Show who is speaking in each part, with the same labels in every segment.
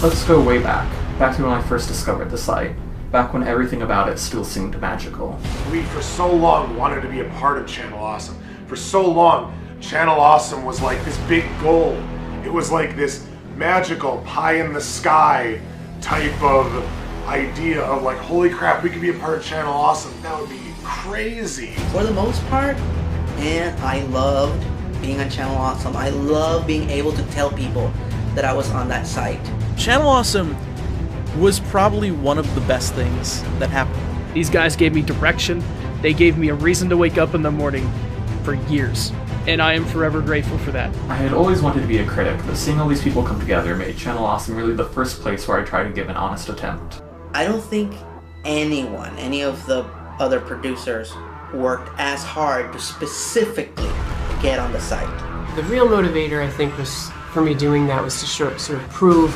Speaker 1: Let's go way back to when I first discovered the site, back when everything about it still seemed magical.
Speaker 2: We for so long wanted to be a part of Channel Awesome. For so long, Channel Awesome was like this big goal. It was like this magical pie in the sky type of idea of like, holy crap, we could be a part of Channel Awesome. That would be crazy.
Speaker 3: For the most part, and I loved being on Channel Awesome. I love being able to tell people that I was on that site.
Speaker 4: Channel Awesome was probably one of the best things that happened.
Speaker 5: These guys gave me direction. They gave me a reason to wake up in the morning for years. And I am forever grateful for that.
Speaker 1: I had always wanted to be a critic, but seeing all these people come together made Channel Awesome really the first place where I tried to give an honest attempt.
Speaker 3: I don't think anyone, any of the other producers, worked as hard to specifically get on the site.
Speaker 6: The real motivator, I think, was for me doing that was to sort of prove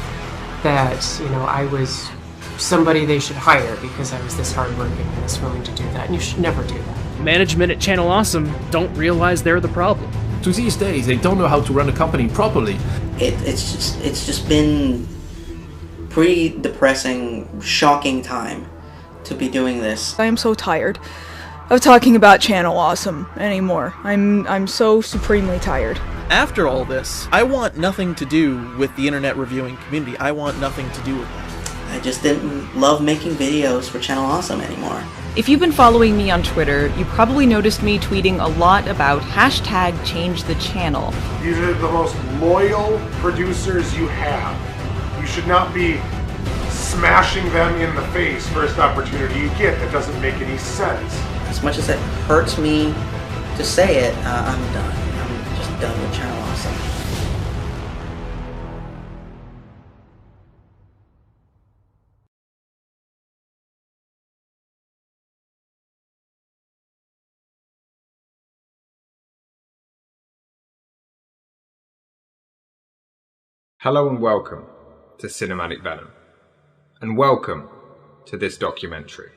Speaker 6: that, you know, I was somebody they should hire because I was this hardworking and this willing to do that, and you should never do that.
Speaker 5: Management at Channel Awesome don't realize they're the problem.
Speaker 7: To these days, they don't know how to run a company properly.
Speaker 3: It's just been pretty depressing, shocking time to be doing this.
Speaker 8: I am so tired of talking about Channel Awesome anymore. I'm so supremely tired.
Speaker 4: After all this, I want nothing to do with the internet reviewing community. I want nothing to do with that.
Speaker 3: I just didn't love making videos for Channel Awesome anymore.
Speaker 9: If you've been following me on Twitter, you probably noticed me tweeting a lot about #ChangeTheChannel.
Speaker 2: These are the most loyal producers you have. You should not be smashing them in the face first opportunity you get. That doesn't make any sense.
Speaker 3: As much as it hurts me to say it, I'm done. I'm just done with Channel Awesome.
Speaker 10: Hello and welcome to Cinematic Venom, and welcome to this documentary.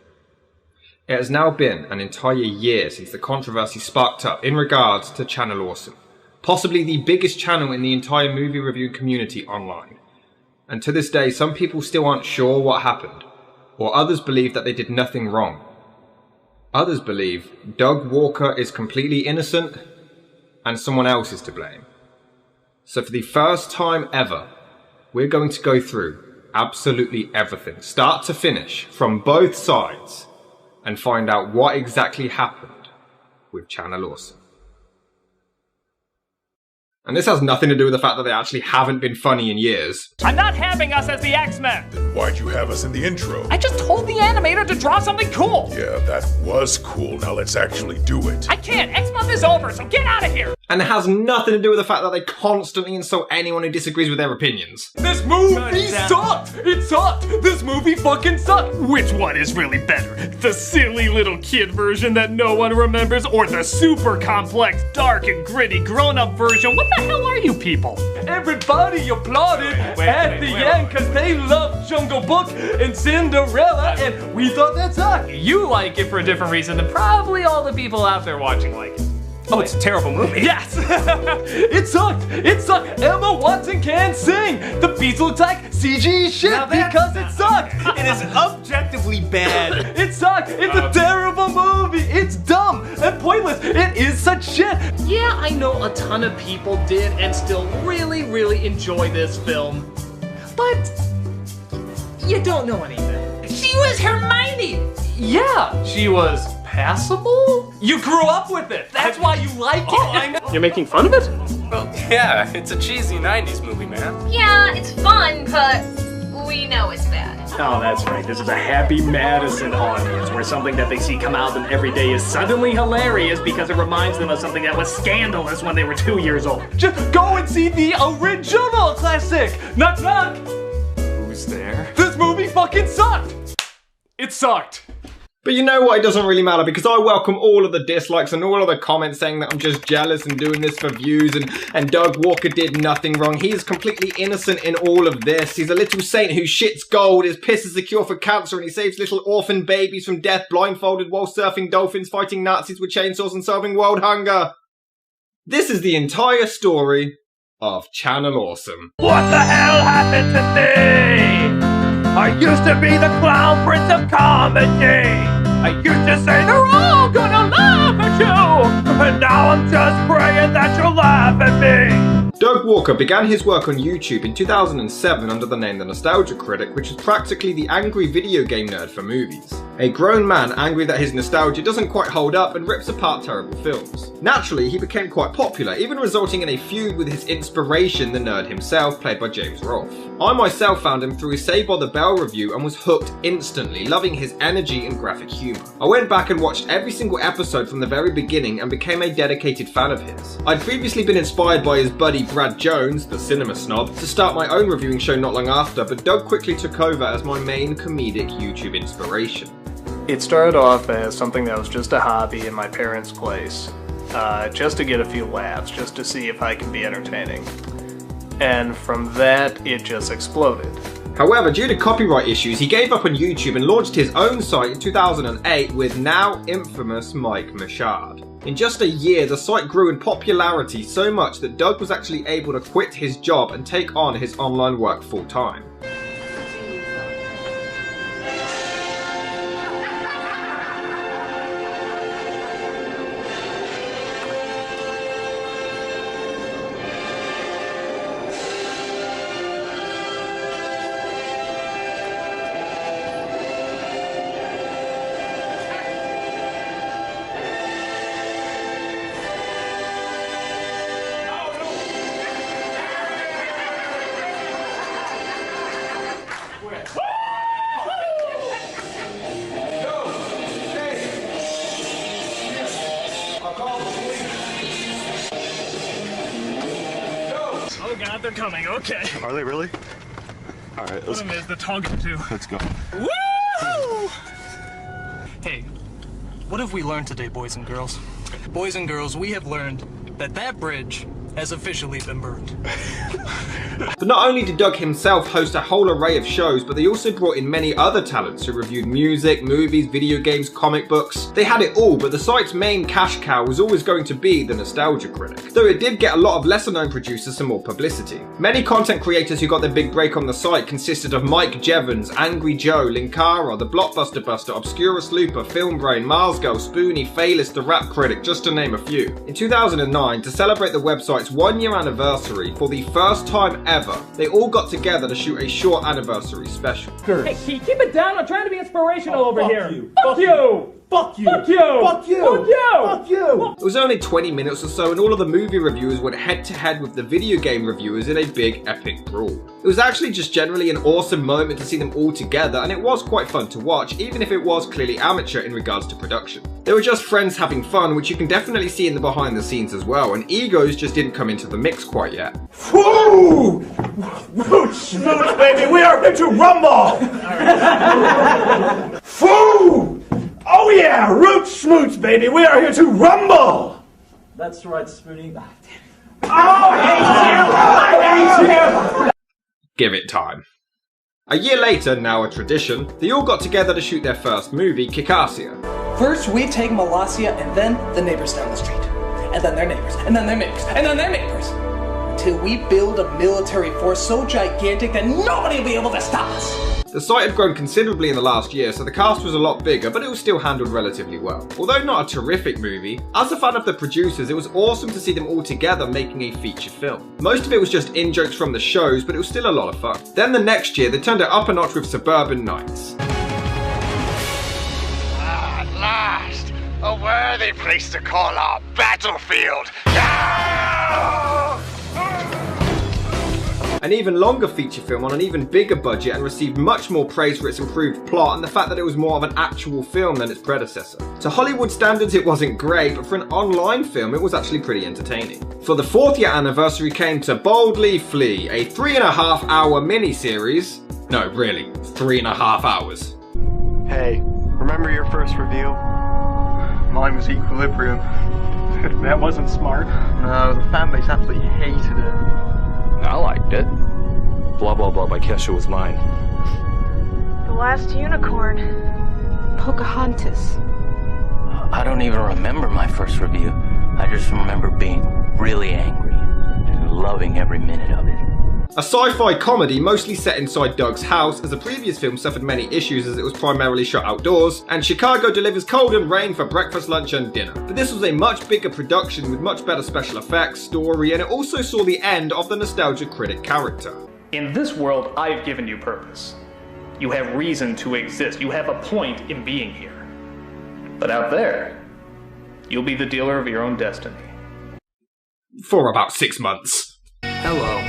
Speaker 10: It has now been an entire year since the controversy sparked up in regards to Channel Awesome, possibly the biggest channel in the entire movie review community online. And to this day, some people still aren't sure what happened, or others believe that they did nothing wrong. Others believe Doug Walker is completely innocent and someone else is to blame. So for the first time ever, we're going to go through absolutely everything, start to finish, from both sides, and find out what exactly happened with Channel Awesome. And this has nothing to do with the fact that they actually haven't been funny in years.
Speaker 11: I'm not having us as the X-Men!
Speaker 12: Then why'd you have us in the intro?
Speaker 11: I just told the animator to draw something cool!
Speaker 12: Yeah, that was cool. Now let's actually do it.
Speaker 11: I can't! X-Month is over, so get out of here!
Speaker 10: And it has nothing to do with the fact that they constantly insult anyone who disagrees with their opinions.
Speaker 11: This movie sucked! It sucked! This movie fucking sucked! Which one is really better? The silly little kid version that no one remembers, or the super complex, dark and gritty grown-up version? What the hell are you people? Everybody applauded at the end because they loved Jungle Book and Cinderella, and we thought that sucked. You like it for a different reason than probably all the people out there watching like it. Oh, it's a terrible movie. Yes! It sucked! It sucked! Emma Watson can't sing! The beats look like CG shit because it sucked!
Speaker 4: It is objectively bad.
Speaker 11: It sucked! It's a terrible movie! It's dumb and pointless! It is such shit! Yeah, I know a ton of people did and still really, really enjoy this film. But you don't know anything. She was Hermione! Yeah, she was passable? You grew up with it! That's why you like it! Oh, I know. You're making fun of it?
Speaker 13: Well, yeah, it's a cheesy 90s movie, man.
Speaker 14: Yeah, it's fun, but we know it's bad.
Speaker 11: Oh, that's right. This is a Happy Madison audience, where something that they see come out of them every day is suddenly hilarious because it reminds them of something that was scandalous when they were 2 years old. Just go and see the original classic! Knock knock!
Speaker 13: Who's there?
Speaker 11: This movie fucking sucked! It sucked!
Speaker 10: But you know what, it doesn't really matter because I welcome all of the dislikes and all of the comments saying that I'm just jealous and doing this for views and Doug Walker did nothing wrong. He is completely innocent in all of this. He's a little saint who shits gold, his piss is the cure for cancer, and he saves little orphan babies from death blindfolded while surfing dolphins, fighting Nazis with chainsaws and solving world hunger. This is the entire story of Channel Awesome.
Speaker 11: What the hell happened to me? I used to be the clown prince of comedy. I used to say they're all gonna laugh at you. And now I'm just praying that you'll laugh at me.
Speaker 10: Doug Walker began his work on YouTube in 2007 under the name The Nostalgia Critic, which is practically the angry video game nerd for movies. A grown man angry that his nostalgia doesn't quite hold up and rips apart terrible films. Naturally, he became quite popular, even resulting in a feud with his inspiration, the nerd himself, played by James Rolfe. I myself found him through his Saved by the Bell review and was hooked instantly, loving his energy and graphic humour. I went back and watched every single episode from the very beginning and became a dedicated fan of his. I'd previously been inspired by his buddy Brad Jones, the cinema snob, to start my own reviewing show not long after, but Doug quickly took over as my main comedic YouTube inspiration.
Speaker 15: It started off as something that was just a hobby in my parents' place, just to get a few laughs, just to see if I can be entertaining. And from that, it just exploded.
Speaker 10: However, due to copyright issues, he gave up on YouTube and launched his own site in 2008 with now infamous Mike Machad. In just a year, the site grew in popularity so much that Doug was actually able to quit his job and take on his online work full time.
Speaker 11: Oh god, they're coming, okay.
Speaker 16: Are they really? Alright, let's
Speaker 11: go. One of them is the target too.
Speaker 16: Let's go.
Speaker 11: Woo!
Speaker 17: Hey, what have we learned today, boys and girls? Boys and girls, we have learned that that bridge has officially been burned.
Speaker 10: But not only did Doug himself host a whole array of shows, but they also brought in many other talents who reviewed music, movies, video games, comic books. They had it all, but the site's main cash cow was always going to be the Nostalgia Critic, though it did get a lot of lesser known producers some more publicity. Many content creators who got their big break on the site consisted of Mike Jevons, Angry Joe, Linkara, the Blockbuster Buster, Obscurus Looper, Film Brain, Mars Girl, Spoonie, Phaelus, the Rap Critic, just to name a few. In 2009, to celebrate the website's 1-year anniversary, for the first time ever, they all got together to shoot a short anniversary special.
Speaker 11: Hey, keep it down. I'm trying to be inspirational over
Speaker 18: fuck
Speaker 11: here.
Speaker 18: you.
Speaker 11: Fuck you! Fuck you! Fuck you!
Speaker 18: Fuck you!
Speaker 11: Fuck you!
Speaker 18: Fuck you!
Speaker 10: It was only 20 minutes or so and all of the movie reviewers went head to head with the video game reviewers in a big epic brawl. It was actually just generally an awesome moment to see them all together, and it was quite fun to watch, even if it was clearly amateur in regards to production. They were just friends having fun, which you can definitely see in the behind the scenes as well, and egos just didn't come into the mix quite yet.
Speaker 18: Woo! Root smooch, baby, we are here to rumble! Foo! Oh yeah, root smooch, baby, we are here to rumble!
Speaker 19: That's right, Spoonie.
Speaker 18: Oh, I hate you!
Speaker 10: Give it time. A year later, now a tradition, they all got together to shoot their first movie, Kikassia.
Speaker 20: First, we take Molossia, and then the neighbors down the street. And then their neighbors, and then their neighbors, and then their neighbors. Until we build a military force so gigantic that nobody will be able to stop us.
Speaker 10: The site had grown considerably in the last year, so the cast was a lot bigger, but it was still handled relatively well. Although not a terrific movie, as a fan of the producers, it was awesome to see them all together making a feature film. Most of it was just in-jokes from the shows, but it was still a lot of fun. Then the next year, they turned it up a notch with Suburban Nights.
Speaker 18: At last, a worthy place to call our battlefield.
Speaker 10: An even longer feature film on an even bigger budget and received much more praise for its improved plot and the fact that it was more of an actual film than its predecessor. To Hollywood standards it wasn't great, but for an online film it was actually pretty entertaining. For the 4th year anniversary came To Boldly Flee, a 3.5-hour mini-series. No, really, 3.5 hours.
Speaker 15: Hey, remember your first review? Mine was Equilibrium.
Speaker 11: That wasn't smart.
Speaker 15: No, the fanbase absolutely hated it.
Speaker 13: I liked it. Blah blah blah by Kesha was mine.
Speaker 14: The Last Unicorn. Pocahontas.
Speaker 21: I don't even remember my first review. I just remember being really angry and loving every minute of it.
Speaker 10: A sci-fi comedy mostly set inside Doug's house, as the previous film suffered many issues as it was primarily shot outdoors, and Chicago delivers cold and rain for breakfast, lunch and dinner. But this was a much bigger production with much better special effects, story, and it also saw the end of the nostalgia critic character.
Speaker 15: In this world, I've given you purpose. You have reason to exist. You have a point in being here. But out there, you'll be the dealer of your own destiny.
Speaker 10: For about 6 months.
Speaker 20: Hello,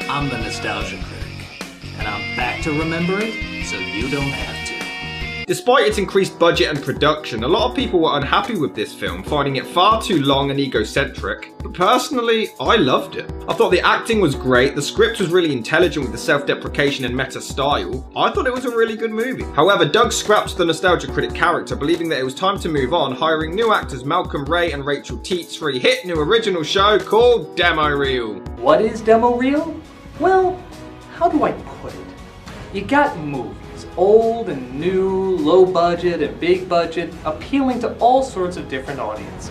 Speaker 20: I'm the Nostalgia Critic, and I'm back to remember it so you don't have to.
Speaker 10: Despite its increased budget and production, a lot of people were unhappy with this film, finding it far too long and egocentric. But personally, I loved it. I thought the acting was great, the script was really intelligent with the self-deprecation and meta style. I thought it was a really good movie. However, Doug scrapped the nostalgia critic character, believing that it was time to move on, hiring new actors Malcolm Ray and Rachel Teets for a hit new original show called Demo Reel.
Speaker 20: What is Demo Reel? Well, how do I put it? You got movies. Old and new, low budget and big budget, appealing to all sorts of different audiences.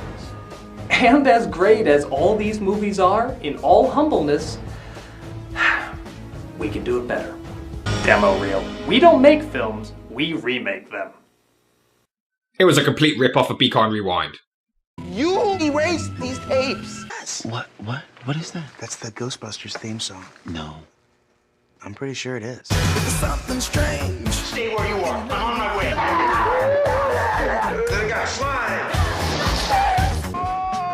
Speaker 20: And as great as all these movies are, in all humbleness, we can do it better.
Speaker 15: Demo Reel. We don't make films, we remake them.
Speaker 10: It was a complete rip-off of Be Kind Rewind.
Speaker 1: You erased these tapes!
Speaker 22: What is that?
Speaker 1: That's the Ghostbusters theme song.
Speaker 22: No.
Speaker 1: I'm pretty sure it is.
Speaker 22: It's something strange.
Speaker 1: Stay where you are. I'm on my way. Then I got slime.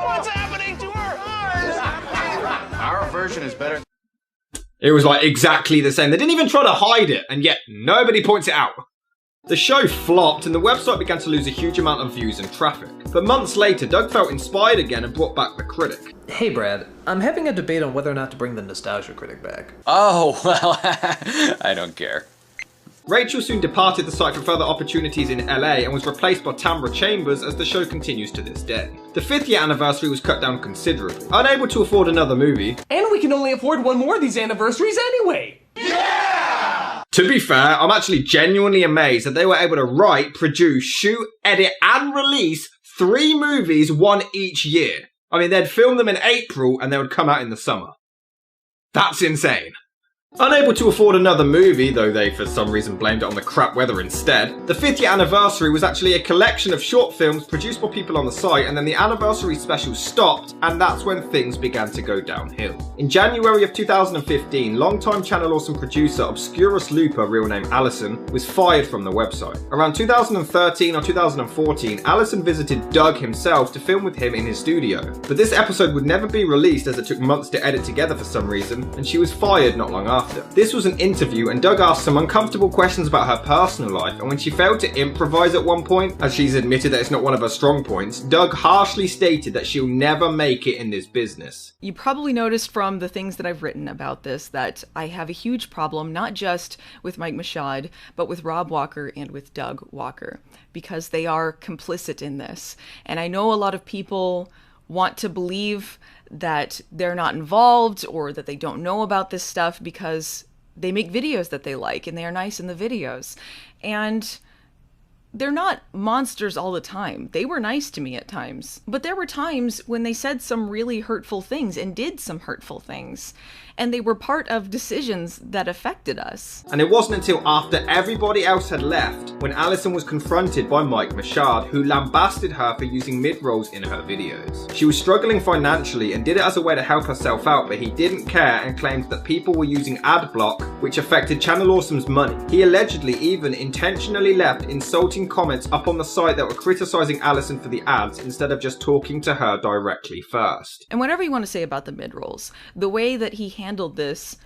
Speaker 22: What's happening to our eyes?
Speaker 1: Our version is better.
Speaker 10: It was like exactly the same. They didn't even try to hide it, and yet nobody points it out. The show flopped and the website began to lose a huge amount of views and traffic. But months later, Doug felt inspired again and brought back the critic.
Speaker 23: Hey Brad, I'm having a debate on whether or not to bring the Nostalgia Critic back.
Speaker 13: Oh, well, I don't care.
Speaker 10: Rachel soon departed the site for further opportunities in LA and was replaced by Tamra Chambers as the show continues to this day. The 5th year anniversary was cut down considerably. Unable to afford another movie.
Speaker 11: And we can only afford one more of these anniversaries anyway!
Speaker 10: To be fair, I'm actually genuinely amazed that they were able to write, produce, shoot, edit and release 3 movies, one each year. I mean, they'd film them in April and they would come out in the summer. That's insane. Unable to afford another movie, though they for some reason blamed it on the crap weather instead, the 5th year anniversary was actually a collection of short films produced by people on the site, and then the anniversary special stopped, and that's when things began to go downhill. In January of 2015, longtime Channel Awesome producer Obscurus Looper, real name Allison, was fired from the website. Around 2013 or 2014, Allison visited Doug himself to film with him in his studio, but this episode would never be released as it took months to edit together for some reason, and she was fired not long after. This was an interview and Doug asked some uncomfortable questions about her personal life, and when she failed to improvise at one point, as she's admitted that it's not one of her strong points, Doug harshly stated that she'll never make it in this business.
Speaker 9: You probably noticed from the things that I've written about this that I have a huge problem, not just with Mike Machad, but with Rob Walker and with Doug Walker, because they are complicit in this. And I know a lot of people want to believe that they're not involved or that they don't know about this stuff because they make videos that they like and they are nice in the videos. And they're not monsters all the time. They were nice to me at times. But there were times when they said some really hurtful things and did some hurtful things. And they were part of decisions that affected us.
Speaker 10: And it wasn't until after everybody else had left when Allison was confronted by Mike Machad, who lambasted her for using mid-rolls in her videos. She was struggling financially and did it as a way to help herself out, but he didn't care and claimed that people were using ad block, which affected Channel Awesome's money. He allegedly even intentionally left insulting comments up on the site that were criticizing Allison for the ads instead of just talking to her directly first.
Speaker 9: And whatever you want to say about the mid-rolls, the way that he handled this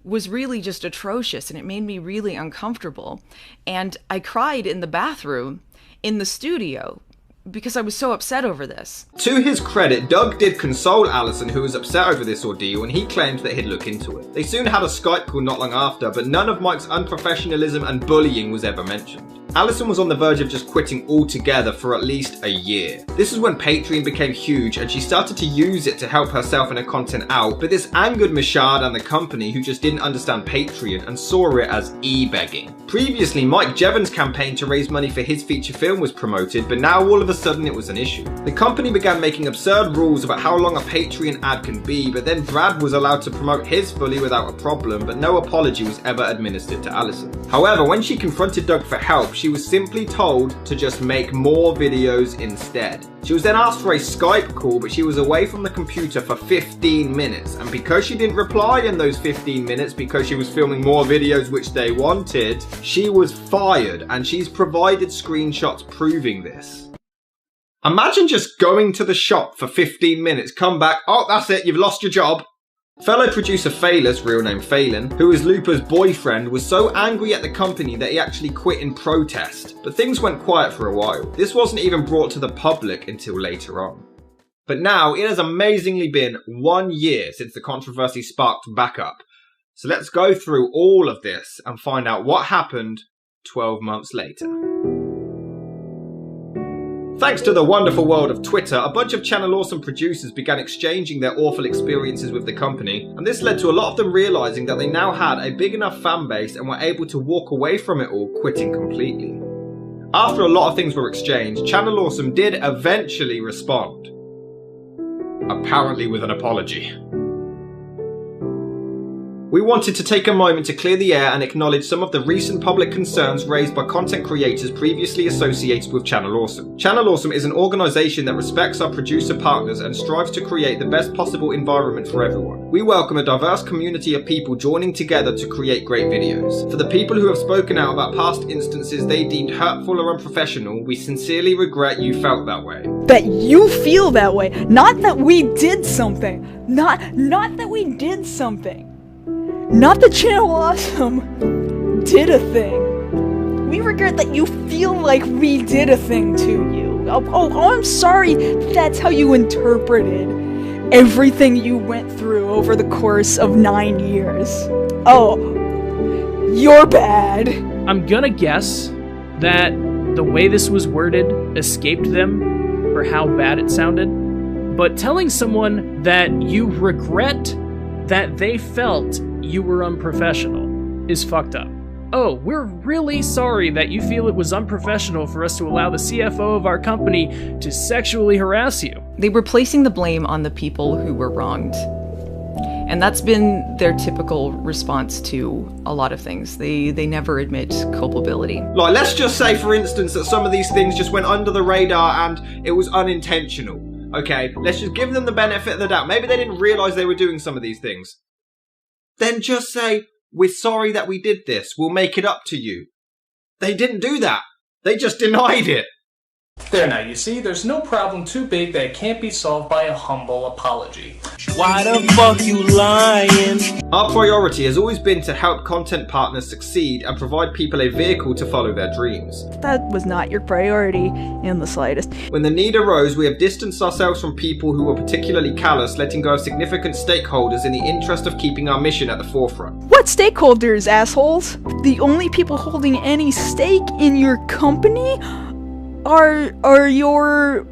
Speaker 9: was really just atrocious, and it made me really uncomfortable. And I cried in the bathroom in the studio because I was so upset over this.
Speaker 10: To his credit, Doug did console Allison, who was upset over this ordeal, and he claimed that he'd look into it. They soon had a Skype call not long after, but none of Mike's unprofessionalism and bullying was ever mentioned. Alison was on the verge of just quitting altogether for at least a year. This is when Patreon became huge and she started to use it to help herself and her content out, but this angered Michaud and the company, who just didn't understand Patreon and saw it as e-begging. Previously, Mike Jevons' campaign to raise money for his feature film was promoted, but now all of a sudden it was an issue. The company began making absurd rules about how long a Patreon ad can be, but then Brad was allowed to promote his fully without a problem, but no apology was ever administered to Alison. However, when she confronted Doug for help, she was simply told to just make more videos instead. She was then asked for a Skype call, but she was away from the computer for 15 minutes, and because she didn't reply in those 15 minutes because she was filming more videos which they wanted, she was fired, and she's provided screenshots proving this. Imagine just going to the shop for 15 minutes, come back, oh that's it, you've lost your job. Fellow producer Phaelus, real name Phelan, who is Lupa's boyfriend, was so angry at the company that he actually quit in protest, but things went quiet for a while. This wasn't even brought to the public until later on. But now, it has amazingly been 1 year since the controversy sparked back up. So let's go through all of this and find out what happened 12 months later. Thanks to the wonderful world of Twitter, a bunch of Channel Awesome producers began exchanging their awful experiences with the company, and this led to a lot of them realising that they now had a big enough fan base and were able to walk away from it all, quitting completely. After a lot of things were exchanged, Channel Awesome did eventually respond. Apparently with an apology. We wanted to take a moment to clear the air and acknowledge some of the recent public concerns raised by content creators previously associated with Channel Awesome. Channel Awesome is an organisation that respects our producer partners and strives to create the best possible environment for everyone. We welcome a diverse community of people joining together to create great videos. For the people who have spoken out about past instances they deemed hurtful or unprofessional, we sincerely regret you felt that way.
Speaker 8: That you feel that way, not that we did something. Not that we did something. Not that Channel Awesome did a thing. We regret that you feel like we did a thing to you. Oh, I'm sorry that's how you interpreted everything you went through over the course of 9 years. Oh, you're bad.
Speaker 5: I'm gonna guess that the way this was worded escaped them for how bad it sounded. But telling someone that you regret that they felt you were unprofessional is fucked up. Oh, we're really sorry that you feel it was unprofessional for us to allow the CFO of our company to sexually harass you.
Speaker 9: They were placing the blame on the people who were wronged. And that's been their typical response to a lot of things. They never admit culpability.
Speaker 10: Like, let's just say, for instance, that some of these things just went under the radar and it was unintentional. Okay, let's just give them the benefit of the doubt. Maybe they didn't realise they were doing some of these things. Then just say, we're sorry that we did this. We'll make it up to you. They didn't do that. They just denied it.
Speaker 17: There now, you see, there's no problem too big that can't be solved by a humble apology.
Speaker 22: Why the fuck you lying?
Speaker 10: Our priority has always been to help content partners succeed and provide people a vehicle to follow their dreams.
Speaker 8: That was not your priority in the slightest.
Speaker 10: When the need arose, we have distanced ourselves from people who were particularly callous, letting go of significant stakeholders in the interest of keeping our mission at the forefront.
Speaker 8: What stakeholders, assholes? The only people holding any stake in your company are your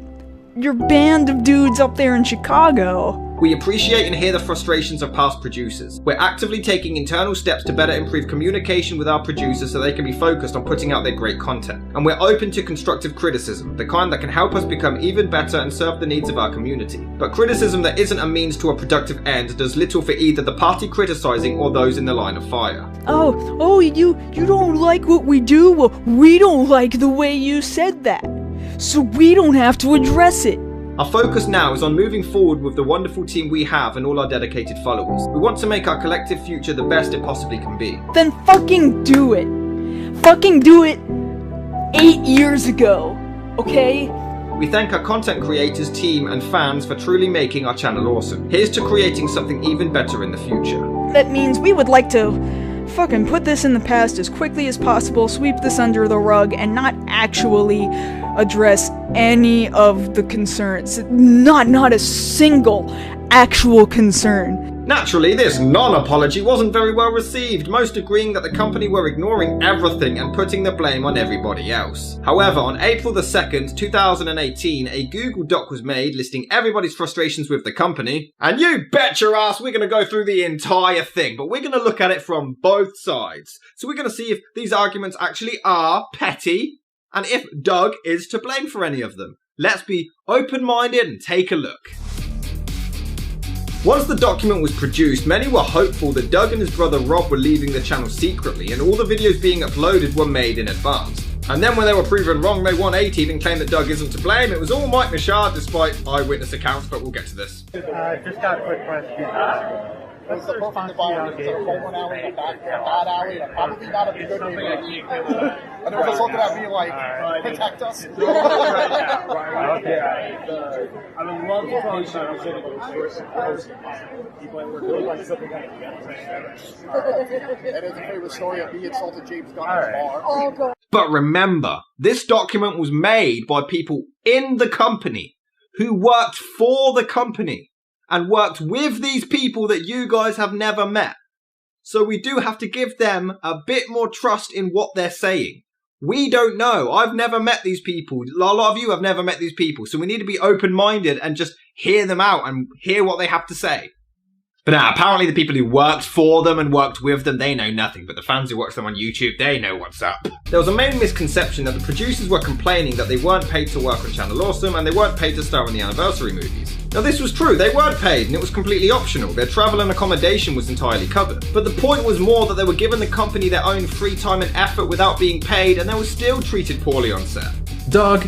Speaker 8: band of dudes up there in Chicago.
Speaker 10: We appreciate and hear the frustrations of past producers. We're actively taking internal steps to better improve communication with our producers so they can be focused on putting out their great content. And we're open to constructive criticism, the kind that can help us become even better and serve the needs of our community. But criticism that isn't a means to a productive end does little for either the party criticizing or those in the line of fire.
Speaker 8: Oh, you don't like what we do? Well, we don't like the way you said that. So we don't have to address it.
Speaker 10: Our focus now is on moving forward with the wonderful team we have and all our dedicated followers. We want to make our collective future the best it possibly can be.
Speaker 8: Then fucking do it. Fucking do it 8 years ago, okay?
Speaker 10: We thank our content creators, team and fans for truly making our channel awesome. Here's to creating something even better in the future.
Speaker 8: That means we would like to fucking put this in the past as quickly as possible, sweep this under the rug, and not actually address any of the concerns. Not a single actual concern.
Speaker 10: Naturally, this non-apology wasn't very well received, most agreeing that the company were ignoring everything and putting the blame on everybody else. However, on April the 2nd, 2018, a Google Doc was made listing everybody's frustrations with the company, and you bet your ass we're going to go through the entire thing, but we're going to look at it from both sides. So we're going to see if these arguments actually are petty, and if Doug is to blame for any of them. Let's be open-minded and take a look. Once the document was produced, many were hopeful that Doug and his brother Rob were leaving the channel secretly, and all the videos being uploaded were made in advance. And then when they were proven wrong, they 180'd and claimed that Doug isn't to blame. It was all Mike Michaud despite eyewitness accounts, but we'll get to this.
Speaker 2: Just got a quick question. Was the perfect environment? Is it a full one alley, a bad alley, probably not a good neighborhood? And there was just looking at me like, protect us.
Speaker 6: I would love to tell you that I'm sitting with people were doing like something like that.
Speaker 2: That is a favorite story of me insulted James Gunn at the bar.
Speaker 8: Oh, God.
Speaker 10: But remember, this document was made by people in the company who worked for the company and worked with these people that you guys have never met. So we do have to give them a bit more trust in what they're saying. We don't know. I've never met these people. A lot of you have never met these people. So we need to be open-minded and just hear them out and hear what they have to say. But now, apparently the people who worked for them and worked with them, they know nothing. But the fans who watch them on YouTube, they know what's up. There was a main misconception that the producers were complaining that they weren't paid to work on Channel Awesome and they weren't paid to star in the anniversary movies. Now this was true, they weren't paid and it was completely optional. Their travel and accommodation was entirely covered. But the point was more that they were giving the company their own free time and effort without being paid, and they were still treated poorly on set.
Speaker 23: Doug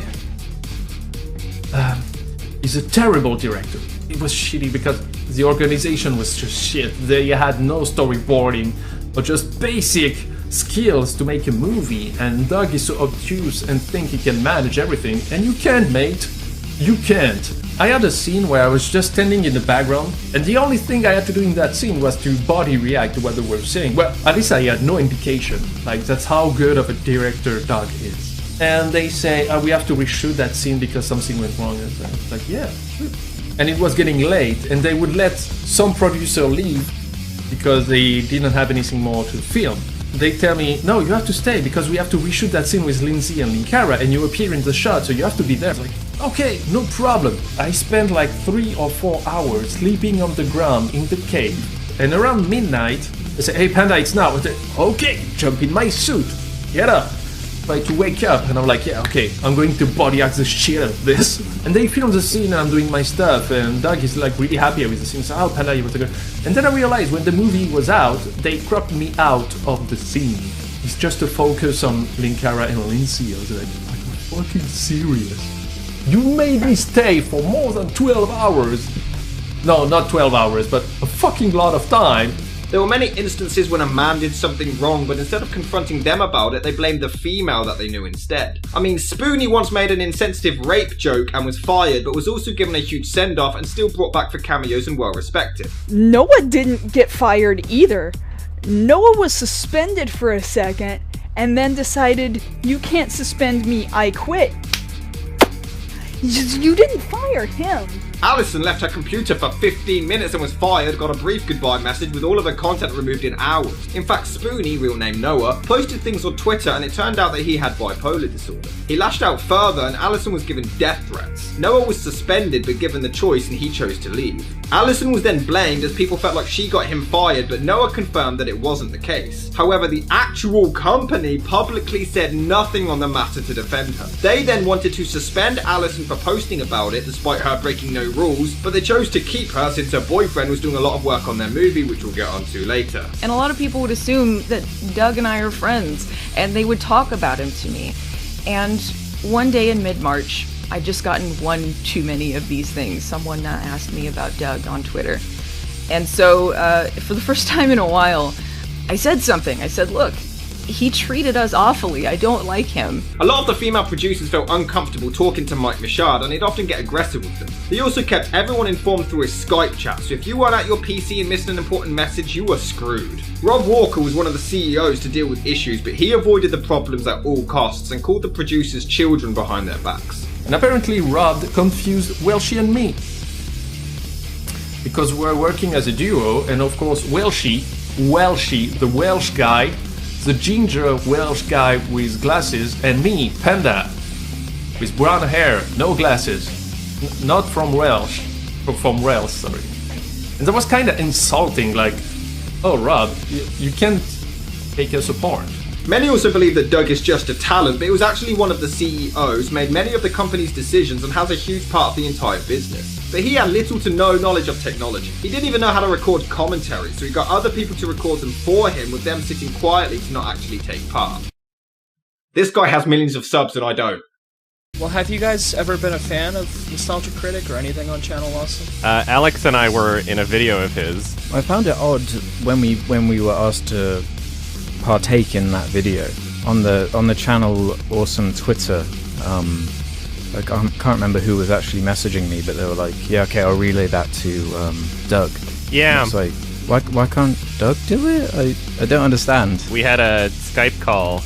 Speaker 23: is a terrible director. It was shitty because the organization was just shit. They had no storyboarding or just basic skills to make a movie, and Doug is so obtuse and think he can manage everything, and you can't, mate. You can't. I had a scene where I was just standing in the background, and the only thing I had to do in that scene was to body react to what they were saying. Well, at least I had no indication. Like, that's how good of a director Doug is. And they say, we have to reshoot that scene because something went wrong. And I was like, yeah, sure. And it was getting late, and they would let some producer leave because they didn't have anything more to film. They tell me, no, you have to stay because we have to reshoot that scene with Lindsay and Linkara, and you appear in the shot, so you have to be there. Like, okay, no problem. I spent like 3 or 4 hours sleeping on the ground in the cave, and around midnight, they say, hey Panda, it's now. I say, okay, jump in my suit, get up. Try to wake up, and I'm like, yeah, okay, I'm going to body act the shit out of this. And they film the scene, and I'm doing my stuff, and Doug is like really happy with the scene. So, oh, Panda, you want to go? And then I realized when the movie was out, they cropped me out of the scene. It's just to focus on Linkara and Lindsay. I was like, are you fucking serious? You made me stay for more than 12 hours. No, not 12 hours, but a fucking lot of time.
Speaker 10: There were many instances when a man did something wrong, but instead of confronting them about it, they blamed the female that they knew instead. I mean, Spoonie once made an insensitive rape joke and was fired, but was also given a huge send-off and still brought back for cameos and well respected.
Speaker 8: Noah didn't get fired either. Noah was suspended for a second, and then decided, you can't suspend me, I quit. You didn't fire him.
Speaker 10: Allison left her computer for 15 minutes and was fired, got a brief goodbye message with all of her content removed in hours. In fact, Spoonie, real name Noah, posted things on Twitter and it turned out that he had bipolar disorder. He lashed out further and Allison was given death threats. Noah was suspended but given the choice and he chose to leave. Allison was then blamed as people felt like she got him fired, but Noah confirmed that it wasn't the case. However, the actual company publicly said nothing on the matter to defend her. They then wanted to suspend Allison for posting about it despite her breaking no rules, but they chose to keep her since her boyfriend was doing a lot of work on their movie, which we'll get onto later.
Speaker 9: And a lot of people would assume that Doug and I are friends, and they would talk about him to me. And one day in mid-March, I'd just gotten one too many of these things. Someone asked me about Doug on Twitter. And so, for the first time in a while, I said something. I said, look, he treated us awfully. I don't like him.
Speaker 10: A lot of the female producers felt uncomfortable talking to Mike Michaud, and he'd often get aggressive with them. He also kept everyone informed through his Skype chat, so if you weren't at your PC and missed an important message, you were screwed. Rob Walker was one of the CEOs to deal with issues, but he avoided the problems at all costs and called the producers children behind their backs.
Speaker 23: And apparently Rob confused Welshie and me. because we're working as a duo, and of course Welshie, the Welsh guy, the ginger Welsh guy with glasses, and me, Panda, with brown hair, no glasses, not from Welsh, from Wales, sorry. And that was kind of insulting, like, oh Rob, you can't take us apart.
Speaker 10: Many also believe that Doug is just a talent, but it was actually one of the CEOs, made many of the company's decisions, and has a huge part of the entire business. But he had little to no knowledge of technology. He didn't even know how to record commentary, so he got other people to record them for him, with them sitting quietly to not actually take part. This guy has millions of subs and I don't.
Speaker 3: Well, have you guys ever been a fan of Nostalgia Critic or anything on Channel Awesome?
Speaker 7: Alex and I were in a video of his.
Speaker 12: I found it odd when we were asked to partake in that video on the Channel Awesome Twitter. I can't remember who was actually messaging me, but they were like, "Yeah, okay, I'll relay that to Doug."
Speaker 7: Yeah.
Speaker 12: It's like, why can't Doug do it? I don't understand.
Speaker 7: We had a Skype call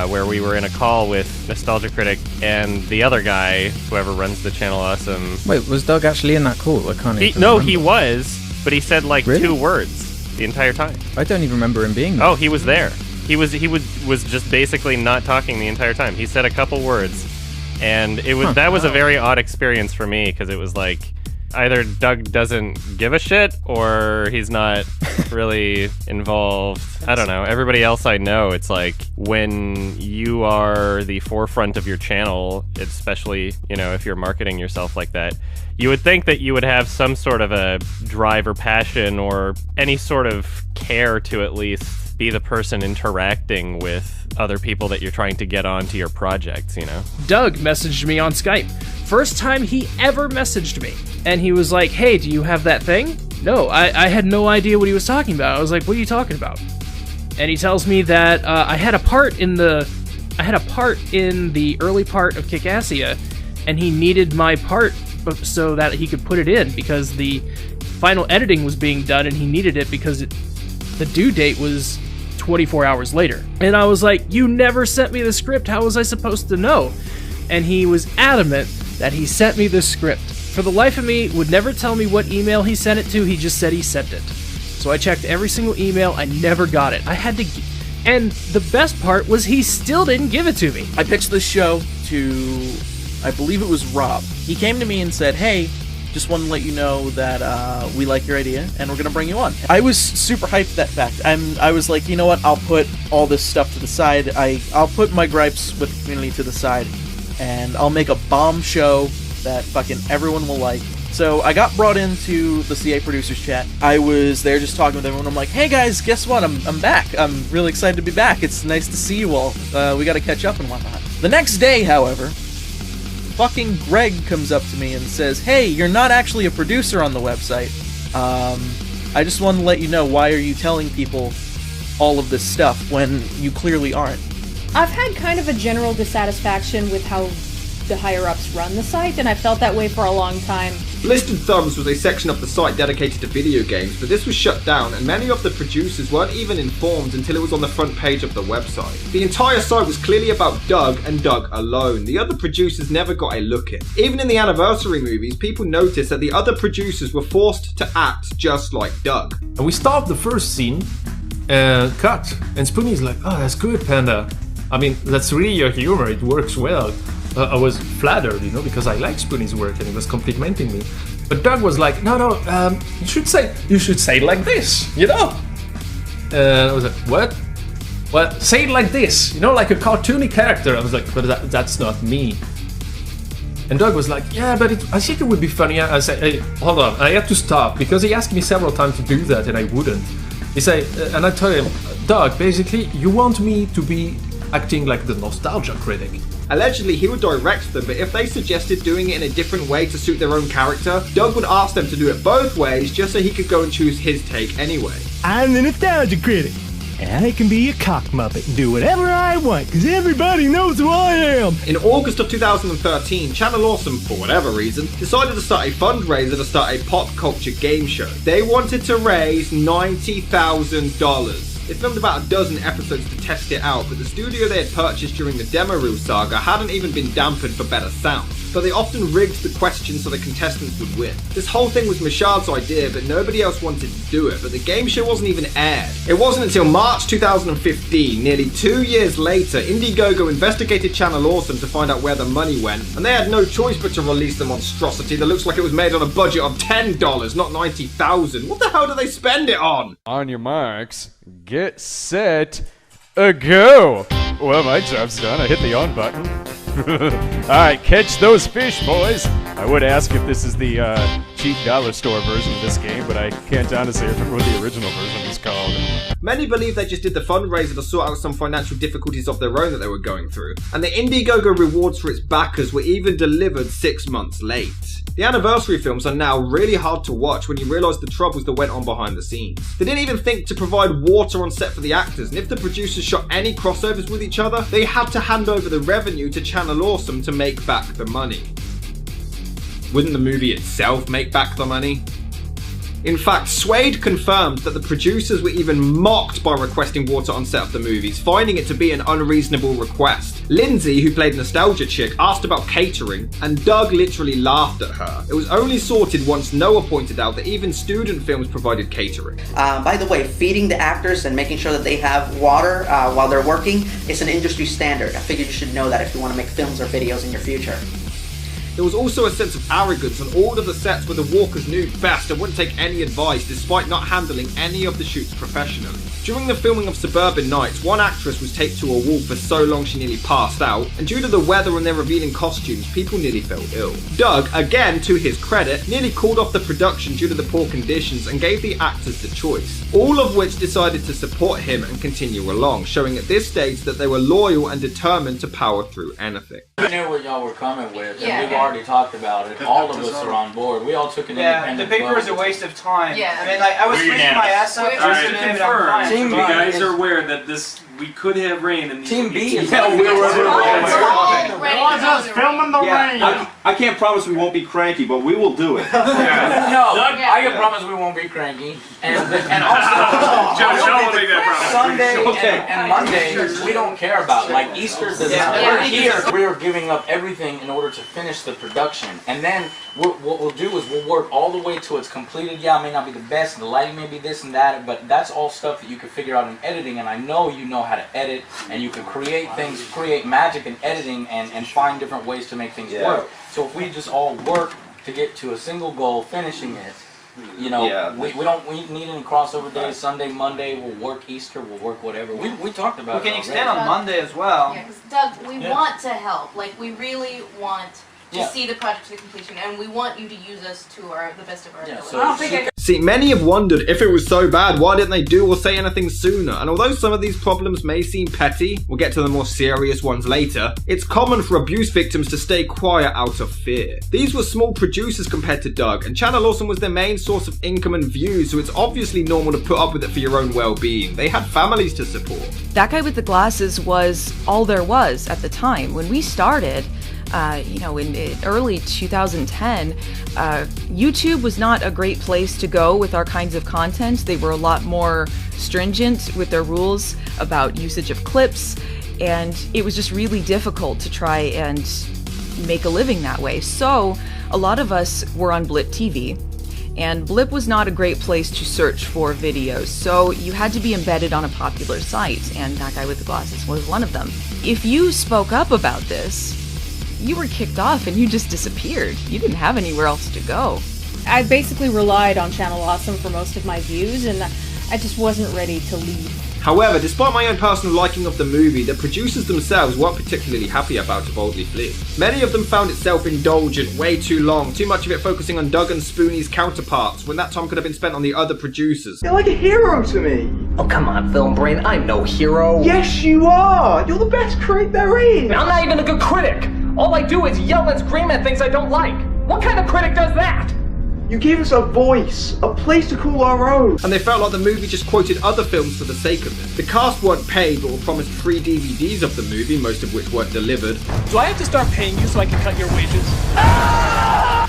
Speaker 7: where we were in a call with Nostalgia Critic and the other guy, whoever runs the Channel Awesome.
Speaker 12: Wait, was Doug actually in that call? I can't even
Speaker 7: No,
Speaker 12: remember.
Speaker 7: he was, but he said like
Speaker 12: Really?
Speaker 7: 2 words the entire time.
Speaker 12: I don't even remember him being there.
Speaker 7: Oh, he was there. He was just basically not talking the entire time. He said a couple words, and it was that was a very odd experience for me, because it was like either Doug doesn't give a shit or he's not really involved. I don't know. Everybody else I know, it's like when you are the forefront of your channel, especially, you know, if you're marketing yourself like that, you would think that you would have some sort of a drive or passion or any sort of care to at least be the person interacting with other people that you're trying to get onto your projects, you know?
Speaker 5: Doug messaged me on Skype. First time he ever messaged me. And he was like, "Hey, do you have that thing?" No, I had no idea what he was talking about. I was like, "What are you talking about?" And he tells me that I had a part in the early part of Kickassia, and he needed my part so that he could put it in, because the final editing was being done and he needed it because the due date was 24 hours later. And I was like, "You never sent me the script. How was I supposed to know?" And he was adamant that he sent me the script. For the life of me, would never tell me what email he sent it to. He just said he sent it. So I checked every single email. I never got it. I had to... And the best part was he still didn't give it to me.
Speaker 4: I pitched this show to, I believe it was Rob. He came to me and said, "Hey, just wanted to let you know that we like your idea and we're gonna bring you on." I was super hyped that fact. I was like, you know what? I'll put all this stuff to the side. I'll put my gripes with the community to the side, and I'll make a bomb show that fucking everyone will like. So I got brought into the CA producers chat. I was there just talking with everyone. I'm like, "Hey guys, guess what? I'm back. I'm really excited to be back. It's nice to see you all. We got to catch up and whatnot." The next day, however, fucking Greg comes up to me and says, "Hey, you're not actually a producer on the website. I just wanted to let you know, why are you telling people all of this stuff when you clearly aren't?"
Speaker 24: I've had kind of a general dissatisfaction with how the higher-ups run the site, and I felt that way for a long time.
Speaker 10: Blistered Thumbs was a section of the site dedicated to video games, but this was shut down, and many of the producers weren't even informed until it was on the front page of the website. The entire site was clearly about Doug and Doug alone. The other producers never got a look in. Even in the anniversary movies, people noticed that the other producers were forced to act just like Doug.
Speaker 23: And we start the first scene, cut, and Spoonie's like, "Oh, that's good, Panda. I mean, that's really your humor, it works well." I was flattered, you know, because I like Spoonie's work and he was complimenting me. But Doug was like, no, you should say it like this, you know? I was like, what? Well, say it like this, you know, like a cartoony character. I was like, but that's not me. And Doug was like, yeah, but I think it would be funny. I said, hey, hold on, I had to stop because he asked me several times to do that and I wouldn't. He said, and I told him, Doug, basically, you want me to be acting like the nostalgia critic.
Speaker 10: Allegedly, he would direct them, but if they suggested doing it in a different way to suit their own character, Doug would ask them to do it both ways just so he could go and choose his take anyway.
Speaker 18: I'm the nostalgia critic, and I can be a cock muppet and do whatever I want, because everybody knows who I am.
Speaker 10: In August of 2013, Channel Awesome, for whatever reason, decided to start a fundraiser to start a pop culture game show. They wanted to raise $90,000. They filmed about a dozen episodes to test it out, but the studio they had purchased during the demo reel saga hadn't even been dampened for better sound. So they often rigged the questions so the contestants would win. This whole thing was Michaud's idea, but nobody else wanted to do it, but the game show wasn't even aired. It wasn't until March 2015, nearly 2 years later, Indiegogo investigated Channel Awesome to find out where the money went, and they had no choice but to release the monstrosity that looks like it was made on a budget of $10, not $90,000. What the hell do they spend it on?
Speaker 14: On your marks, get set, go! Well, my job's done. I hit the on button. Alright, catch those fish, boys! I would ask if this is the cheap dollar store version of this game, but I can't honestly remember what the original version was called.
Speaker 10: Many believe they just did the fundraiser to sort out some financial difficulties of their own that they were going through, and the Indiegogo rewards for its backers were even delivered 6 months late. The anniversary films are now really hard to watch when you realise the troubles that went on behind the scenes. They didn't even think to provide water on set for the actors, and if the producers shot any crossovers with each other, they had to hand over the revenue to Channel Awesome to make back the money. Wouldn't the movie itself make back the money? In fact, Suede confirmed that the producers were even mocked by requesting water on set of the movies, finding it to be an unreasonable request. Lindsay, who played Nostalgia Chick, asked about catering, and Doug literally laughed at her. It was only sorted once Noah pointed out that even student films provided catering.
Speaker 16: By the way, feeding the actors and making sure that they have water while they're working is an industry standard. I figured you should know that if you want to make films or videos in your future.
Speaker 10: There was also a sense of arrogance on all of the sets where the Walkers knew best and wouldn't take any advice despite not handling any of the shoots professionally. During the filming of Suburban Nights, one actress was taped to a wall for so long she nearly passed out, and due to the weather and their revealing costumes, people nearly fell ill. Doug, again to his credit, nearly called off the production due to the poor conditions and gave the actors the choice, all of which decided to support him and continue along, showing at this stage that they were loyal and determined to power through anything.
Speaker 19: I knew what y'all were coming with, and we've already talked about it. All of us are on board. We all took an independent
Speaker 21: the paper
Speaker 19: vote.
Speaker 21: is a waste of time.
Speaker 19: Yeah.
Speaker 21: I mean, like, I was freezing my ass up just to confirm.
Speaker 13: You guys are aware that we could have rain in these
Speaker 19: Team B is
Speaker 13: we were
Speaker 2: just filming the rain.
Speaker 25: I can't promise we won't be cranky, but we will do it.
Speaker 19: No, I can promise we won't be cranky. And also,
Speaker 13: Joe will make that promise.
Speaker 19: Sunday and Monday, we don't care about. Like Easter does not. We're here. We're giving up everything in order to finish the production. And then what we'll do is we'll work all the way till it's completed. Yeah, it may not be the best, and the lighting may be this and that, but that's all stuff that you can figure out in editing, and I know you know how to edit, and you can create things, create magic in editing, and find different ways to make things work. So if we just all work to get to a single goal, finishing it, you know, we don't need any crossover days. Sunday, Monday, we'll work Easter, we'll work whatever. We talked about it.
Speaker 21: We can extend on Monday as well.
Speaker 26: Yeah, because Doug, we want to help. Like, we really want to see the project to completion, and we want you to use us to the best of our ability.
Speaker 10: See, many have wondered if it was so bad, why didn't they do or say anything sooner? And although some of these problems may seem petty, we'll get to the more serious ones later, it's common for abuse victims to stay quiet out of fear. These were small producers compared to Doug, and Channel Awesome was their main source of income and views, so it's obviously normal to put up with it for your own well-being. They had families to support.
Speaker 9: That Guy with the Glasses was all there was at the time. When we started, in early 2010, YouTube was not a great place to go with our kinds of content. They were a lot more stringent with their rules about usage of clips, and it was just really difficult to try and make a living that way. So a lot of us were on Blip TV, and Blip was not a great place to search for videos, so you had to be embedded on a popular site, and That Guy with the Glasses was one of them. If you spoke up about this, you were kicked off and you just disappeared. You didn't have anywhere else to go.
Speaker 24: I basically relied on Channel Awesome for most of my views, and I just wasn't ready to leave.
Speaker 10: However, despite my own personal liking of the movie, the producers themselves weren't particularly happy about A Boldly Flee. Many of them found it self-indulgent, way too long, too much of it focusing on Doug and Spoonie's counterparts, when that time could have been spent on the other producers.
Speaker 20: You're like a hero to me.
Speaker 27: Oh, come on, Film Brain, I'm no hero.
Speaker 20: Yes, you are. You're the best critic there is.
Speaker 27: I'm not even a good critic. All I do is yell and scream at things I don't like. What kind of critic does that?
Speaker 1: You gave us a voice, a place to call our own.
Speaker 10: And they felt like the movie just quoted other films for the sake of it. The cast weren't paid but were promised free DVDs of the movie, most of which weren't delivered.
Speaker 18: Do I have to start paying you so I can cut your wages?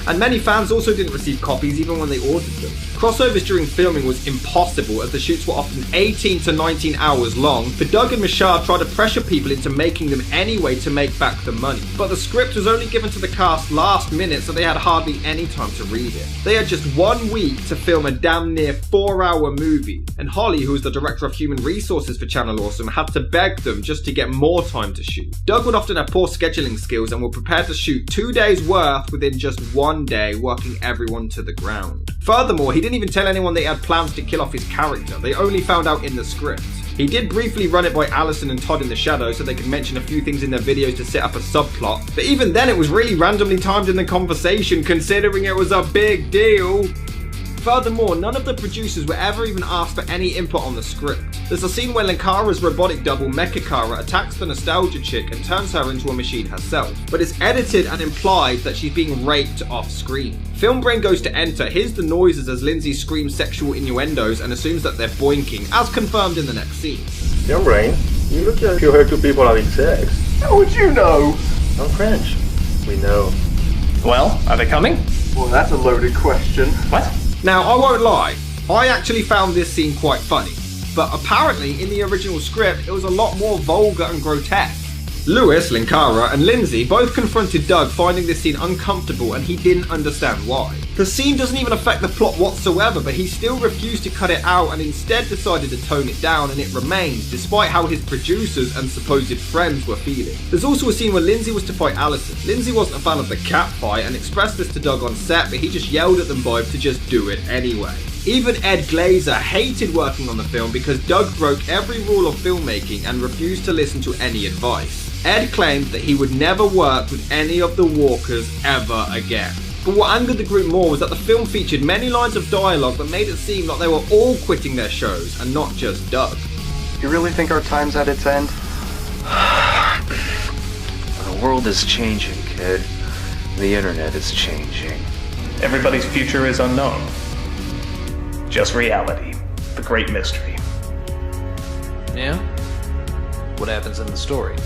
Speaker 10: And many fans also didn't receive copies even when they ordered them. Crossovers during filming was impossible as the shoots were often 18 to 19 hours long, but Doug and Michaud tried to pressure people into making them anyway to make back the money. But the script was only given to the cast last minute, so they had hardly any time to read it. They had just 1 week to film a damn near 4-hour movie, and Holly, who was the director of human resources for Channel Awesome, had to beg them just to get more time to shoot. Doug would often have poor scheduling skills and were prepared to shoot 2 days worth within just 1 day, working everyone to the ground. Furthermore, he didn't even tell anyone that he had plans to kill off his character. They only found out in the script. He did briefly run it by Allison and Todd in the shadows so they could mention a few things in their videos to set up a subplot, but even then it was really randomly timed in the conversation considering it was a big deal. Furthermore, none of the producers were ever even asked for any input on the script. There's a scene where Linkara's robotic double Mechakara attacks the nostalgia chick and turns her into a machine herself, but it's edited and implied that she's being raped off screen. Film Brain goes to enter, hears the noises as Lindsay screams sexual innuendos and assumes that they're boinking, as confirmed in the next scene.
Speaker 1: Film Brain, you look like you heard two people having sex. How would you know? Don't cringe. We know.
Speaker 18: Well, are they coming?
Speaker 1: Well, that's a loaded question.
Speaker 18: What?
Speaker 10: Now, I won't lie, I actually found this scene quite funny, but apparently in the original script it was a lot more vulgar and grotesque. Lewis, Linkara, and Lindsay both confronted Doug, finding this scene uncomfortable, and he didn't understand why. The scene doesn't even affect the plot whatsoever, but he still refused to cut it out and instead decided to tone it down, and it remains, despite how his producers and supposed friends were feeling. There's also a scene where Lindsay was to fight Allison. Lindsay wasn't a fan of the cat fight and expressed this to Doug on set, but he just yelled at them both to just do it anyway. Even Ed Glazer hated working on the film because Doug broke every rule of filmmaking and refused to listen to any advice. Ed claimed that he would never work with any of the Walkers ever again. But what angered the group more was that the film featured many lines of dialogue that made it seem like they were all quitting their shows and not just Doug.
Speaker 1: You really think our time's at its end?
Speaker 27: The world is changing, kid. The internet is changing.
Speaker 18: Everybody's future is unknown. Just reality. The great mystery.
Speaker 27: Yeah? What happens in the story?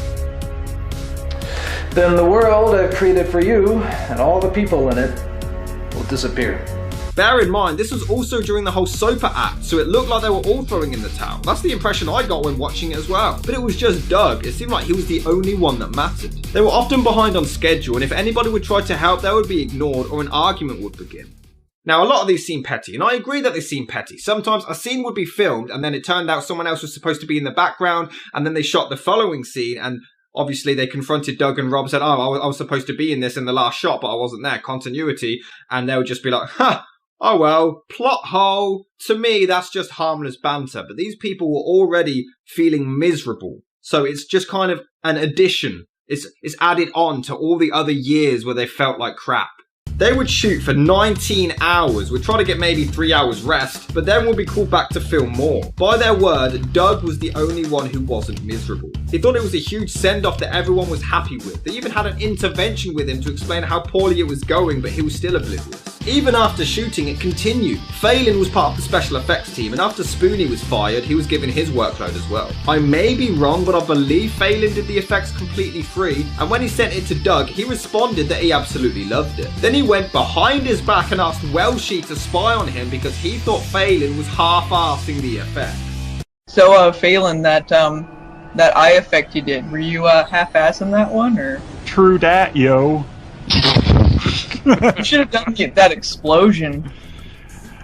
Speaker 18: Then the world I've created for you, and all the people in it, will disappear.
Speaker 10: Bear in mind, this was also during the whole Soper act, so it looked like they were all throwing in the towel. That's the impression I got when watching it as well. But it was just Doug. It seemed like he was the only one that mattered. They were often behind on schedule, and if anybody would try to help, they would be ignored or an argument would begin. Now, a lot of these seem petty, and I agree that they seem petty. Sometimes a scene would be filmed, and then it turned out someone else was supposed to be in the background, and then they shot the following scene, and obviously they confronted Doug and Rob, said, oh, I was supposed to be in this in the last shot, but I wasn't there, continuity, and they would just be like, oh well, plot hole. To me, that's just harmless banter, but these people were already feeling miserable, so it's just kind of an addition. It's added on to all the other years where they felt like crap. They would shoot for 19 hours, would try to get maybe 3 hours rest, but then would be called back to film more. By their word, Doug was the only one who wasn't miserable. He thought it was a huge send-off that everyone was happy with. They even had an intervention with him to explain how poorly it was going, but he was still oblivious. Even after shooting, it continued. Phelan was part of the special effects team, and after Spoonie was fired, he was given his workload as well. I may be wrong, but I believe Phelan did the effects completely free, and when he sent it to Doug, he responded that he absolutely loved it. Then he went behind his back and asked Welshie to spy on him because he thought Phelan was half-arsing the effect.
Speaker 6: So, Phelan, that eye effect you did, were you half-assing that one, or?
Speaker 14: True dat, yo.
Speaker 6: You should have done that explosion.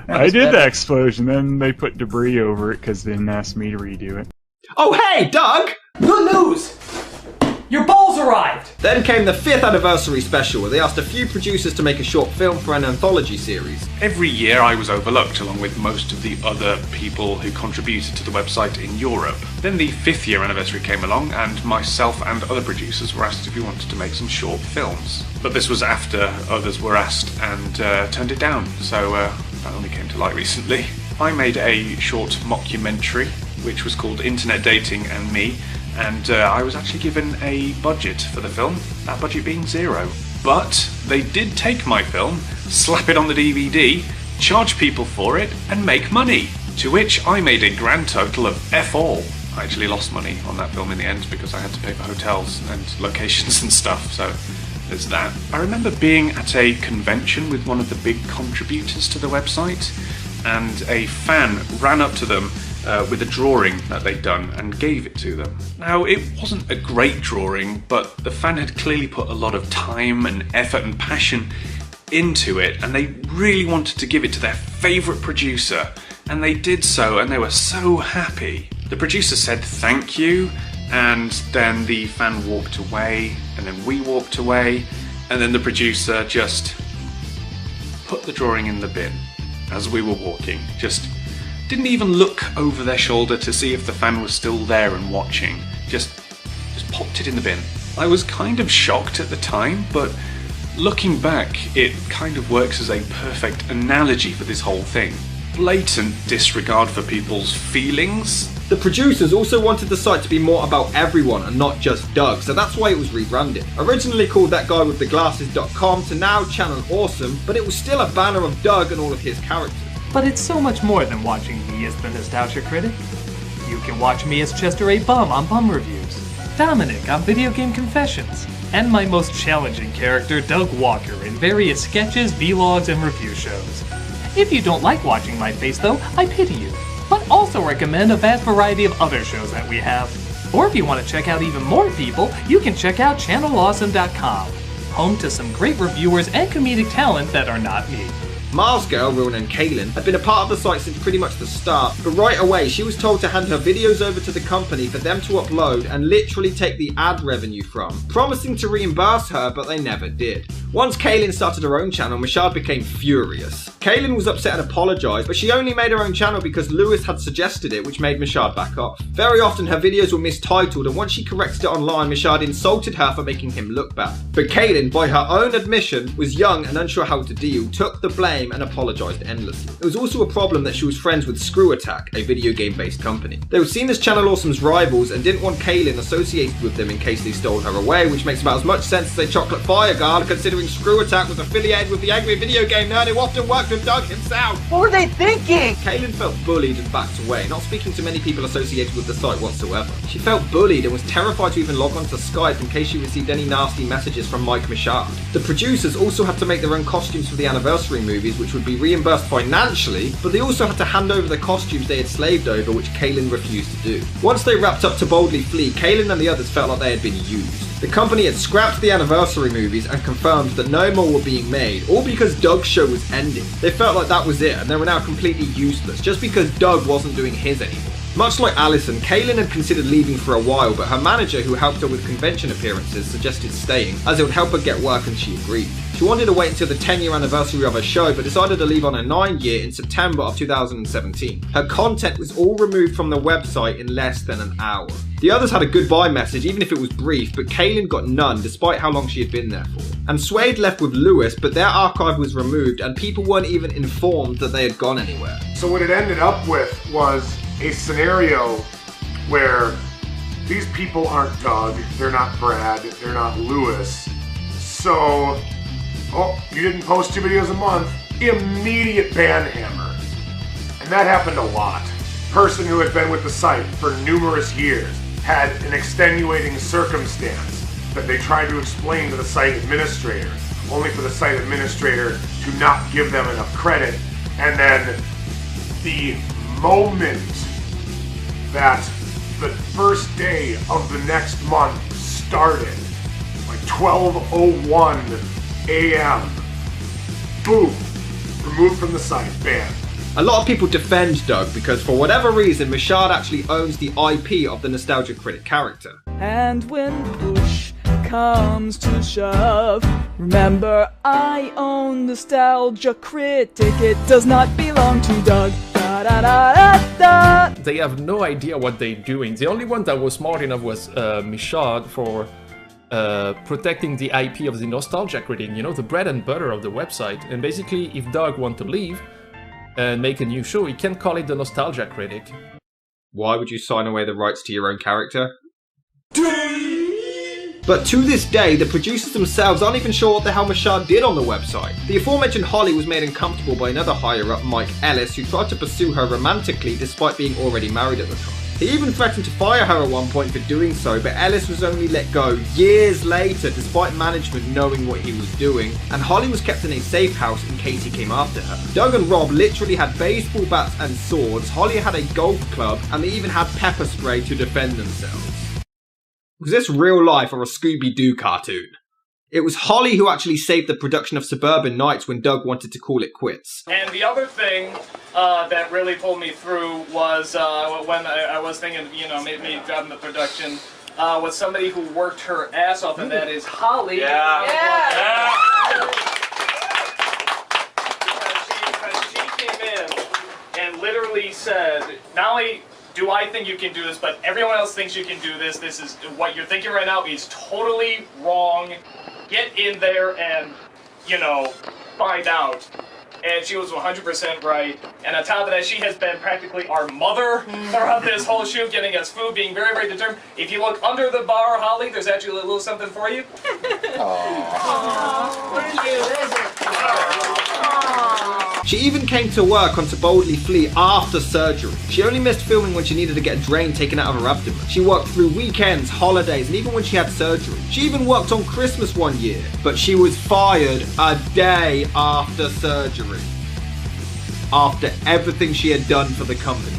Speaker 14: I did that explosion, then they put debris over it because they didn't ask me to redo it.
Speaker 10: Oh hey, Doug!
Speaker 20: Good news! Your balls arrived!
Speaker 10: Then came the 5th anniversary special, where they asked a few producers to make a short film for an anthology series.
Speaker 8: Every year I was overlooked, along with most of the other people who contributed to the website in Europe. Then the 5th year anniversary came along, and myself and other producers were asked if we wanted to make some short films. But this was after others were asked and turned it down, so that only came to light recently. I made a short mockumentary, which was called Internet Dating and Me, and I was actually given a budget for the film, that budget being 0. But they did take my film, slap it on the DVD, charge people for it, and make money. To which I made a grand total of F all. I actually lost money on that film in the end because I had to pay for hotels and locations and stuff, so there's that. I remember being at a convention with one of the big contributors to the website, and a fan ran up to them with a drawing that they'd done and gave it to them. Now, it wasn't a great drawing, but the fan had clearly put a lot of time and effort and passion into it, and they really wanted to give it to their favourite producer, and they did so, and they were so happy. The producer said thank you, and then the fan walked away, and then we walked away, and then the producer just put the drawing in the bin as we were walking. Just didn't even look over their shoulder to see if the fan was still there and watching. Just popped it in the bin. I was kind of shocked at the time, but looking back, it kind of works as a perfect analogy for this whole thing. Blatant disregard for people's feelings.
Speaker 10: The producers also wanted the site to be more about everyone and not just Doug, so that's why it was rebranded. Originally called ThatGuyWithTheGlasses.com to now Channel Awesome, but it was still a banner of Doug and all of his characters.
Speaker 18: But it's so much more than watching me as the Nostalgia Critic. You can watch me as Chester A. Bum on Bum Reviews, Dominic on Video Game Confessions, and my most challenging character, Doug Walker, in various sketches, vlogs, and review shows. If you don't like watching my face though, I pity you, but also recommend a vast variety of other shows that we have. Or if you want to check out even more people, you can check out ChannelAwesome.com, home to some great reviewers and comedic talent that are not me.
Speaker 10: Miles' girl, Ronan Kalin, had been a part of the site since pretty much the start, but right away she was told to hand her videos over to the company for them to upload and literally take the ad revenue from, promising to reimburse her, but they never did. Once Kalin started her own channel, Michaud became furious. Kalin was upset and apologised, but she only made her own channel because Lewis had suggested it, which made Michaud back off. Very often her videos were mistitled, and once she corrected it online, Michaud insulted her for making him look bad. But Kalin, by her own admission, was young and unsure how to deal, took the blame and apologised endlessly. It was also a problem that she was friends with Screw Attack, a video game based company. They were seen as Channel Awesome's rivals and didn't want Kalin associated with them in case they stole her away, which makes about as much sense as a chocolate fire guard, considering Screw Attack was affiliated with the angry video game nerd who often worked with Doug himself.
Speaker 20: What were they thinking?
Speaker 10: Kalin felt bullied and backed away, not speaking to many people associated with the site whatsoever. She felt bullied and was terrified to even log on to Skype in case she received any nasty messages from Mike Michaud. The producers also had to make their own costumes for the anniversary movies, which would be reimbursed financially, but they also had to hand over the costumes they had slaved over, which Kalin refused to do. Once they wrapped up to boldly flee, Kalin and the others felt like they had been used. The company had scrapped the anniversary movies and confirmed that no more were being made, all because Doug's show was ending. They felt like that was it, and they were now completely useless, just because Doug wasn't doing his anymore. Much like Alison, Kalin had considered leaving for a while, but her manager, who helped her with convention appearances, suggested staying, as it would help her get work, and she agreed. She wanted to wait until the 10-year anniversary of her show, but decided to leave on her 9-year in September of 2017. Her content was all removed from the website in less than an hour. The others had a goodbye message, even if it was brief, but Kalin got none, despite how long she had been there for. And Suede left with Lewis, but their archive was removed, and people weren't even informed that they had gone anywhere.
Speaker 2: So what it ended up with was a scenario where these people aren't Doug, they're not Brad, they're not Lewis. So, oh, you didn't post 2 videos a month, immediate ban hammer. And that happened a lot. Person who had been with the site for numerous years had an extenuating circumstance that they tried to explain to the site administrator, only for the site administrator to not give them enough credit. And then the moment that the first day of the next month started, like 12:01 a.m., boom, removed from the site, banned.
Speaker 10: A lot of people defend Doug because for whatever reason, Michaud actually owns the IP of the Nostalgia Critic character.
Speaker 3: And when push comes to shove, remember I own Nostalgia Critic, it does not belong to Doug. Da, da, da, da, da.
Speaker 23: They have no idea what they're doing. The only one that was smart enough was Michaud for protecting the IP of the Nostalgia Critic, you know, the bread and butter of the website. And basically, if Doug wants to leave and make a new show, he can call it the Nostalgia Critic.
Speaker 10: Why would you sign away the rights to your own character? But to this day, the producers themselves aren't even sure what the hell Michaud did on the website. The aforementioned Holly was made uncomfortable by another higher-up, Mike Ellis, who tried to pursue her romantically despite being already married at the time. He even threatened to fire her at one point for doing so, but Ellis was only let go years later despite management knowing what he was doing, and Holly was kept in a safe house in case he came after her. Doug and Rob literally had baseball bats and swords, Holly had a golf club, and they even had pepper spray to defend themselves. Was this real life or a Scooby-Doo cartoon? It was Holly who actually saved the production of Suburban Nights when Doug wanted to call it quits.
Speaker 18: And the other thing that really pulled me through was when I was thinking, maybe dropping the production, was somebody who worked her ass off, and that is Holly. Yeah. Because she came in and literally said, not only do I think you can do this, but everyone else thinks you can do this. This is what you're thinking right now is totally wrong. Get in there and, find out. And she was 100% right. And on top of that, she has been practically our mother throughout this whole shoot, getting us food, being very, very determined. If you look under the bar, Holly, there's actually a little something for you.
Speaker 10: She even came to work on To Boldly Flee after surgery. She only missed filming when she needed to get a drain taken out of her abdomen. She worked through weekends, holidays, and even when she had surgery. She even worked on Christmas one year, but she was fired a day after surgery. After everything she had done for the company.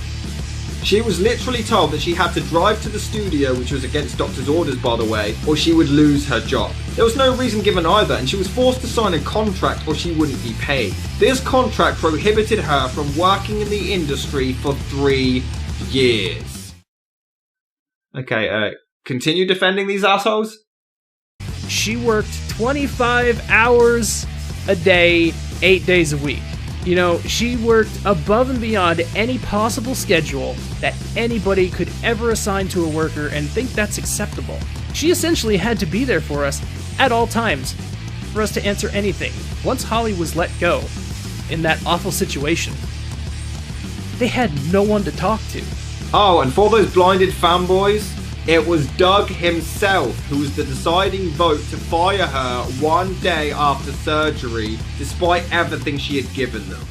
Speaker 10: She was literally told that she had to drive to the studio, which was against doctor's orders by the way, or she would lose her job. There was no reason given either, and she was forced to sign a contract or she wouldn't be paid. This contract prohibited her from working in the industry for 3 years. Okay, continue defending these assholes?
Speaker 5: She worked 25 hours a day, 8 days a week. She worked above and beyond any possible schedule that anybody could ever assign to a worker and think that's acceptable. She essentially had to be there for us at all times, for us to answer anything. Once Holly was let go, in that awful situation, they had no one to talk to.
Speaker 10: Oh, and for those blinded fanboys, it was Doug himself who was the deciding vote to fire her one day after surgery, despite everything she had given them.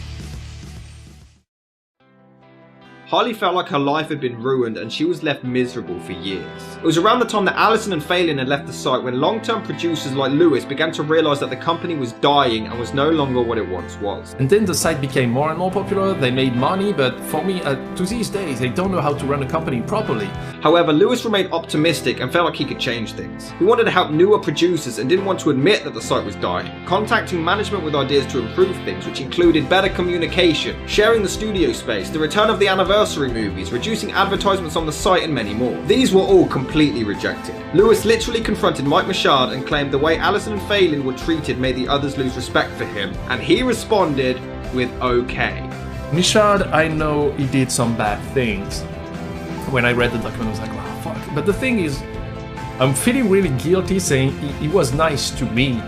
Speaker 10: Holly felt like her life had been ruined and she was left miserable for years. It was around the time that Allison and Phelan had left the site when long-term producers like Lewis began to realise that the company was dying and was no longer what it once was.
Speaker 23: And then the site became more and more popular, they made money, but for me, to these days, they don't know how to run a company properly.
Speaker 10: However, Lewis remained optimistic and felt like he could change things. He wanted to help newer producers and didn't want to admit that the site was dying, contacting management with ideas to improve things, which included better communication, sharing the studio space, the return of the anniversary movies, reducing advertisements on the site, and many more. These were all completely rejected. Lewis literally confronted Mike Michaud and claimed the way Allison and Phelan were treated made the others lose respect for him, and he responded with okay.
Speaker 23: Michaud, I know he did some bad things. When I read the document, I was like, oh fuck. But the thing is, I'm feeling really guilty saying he was nice to me.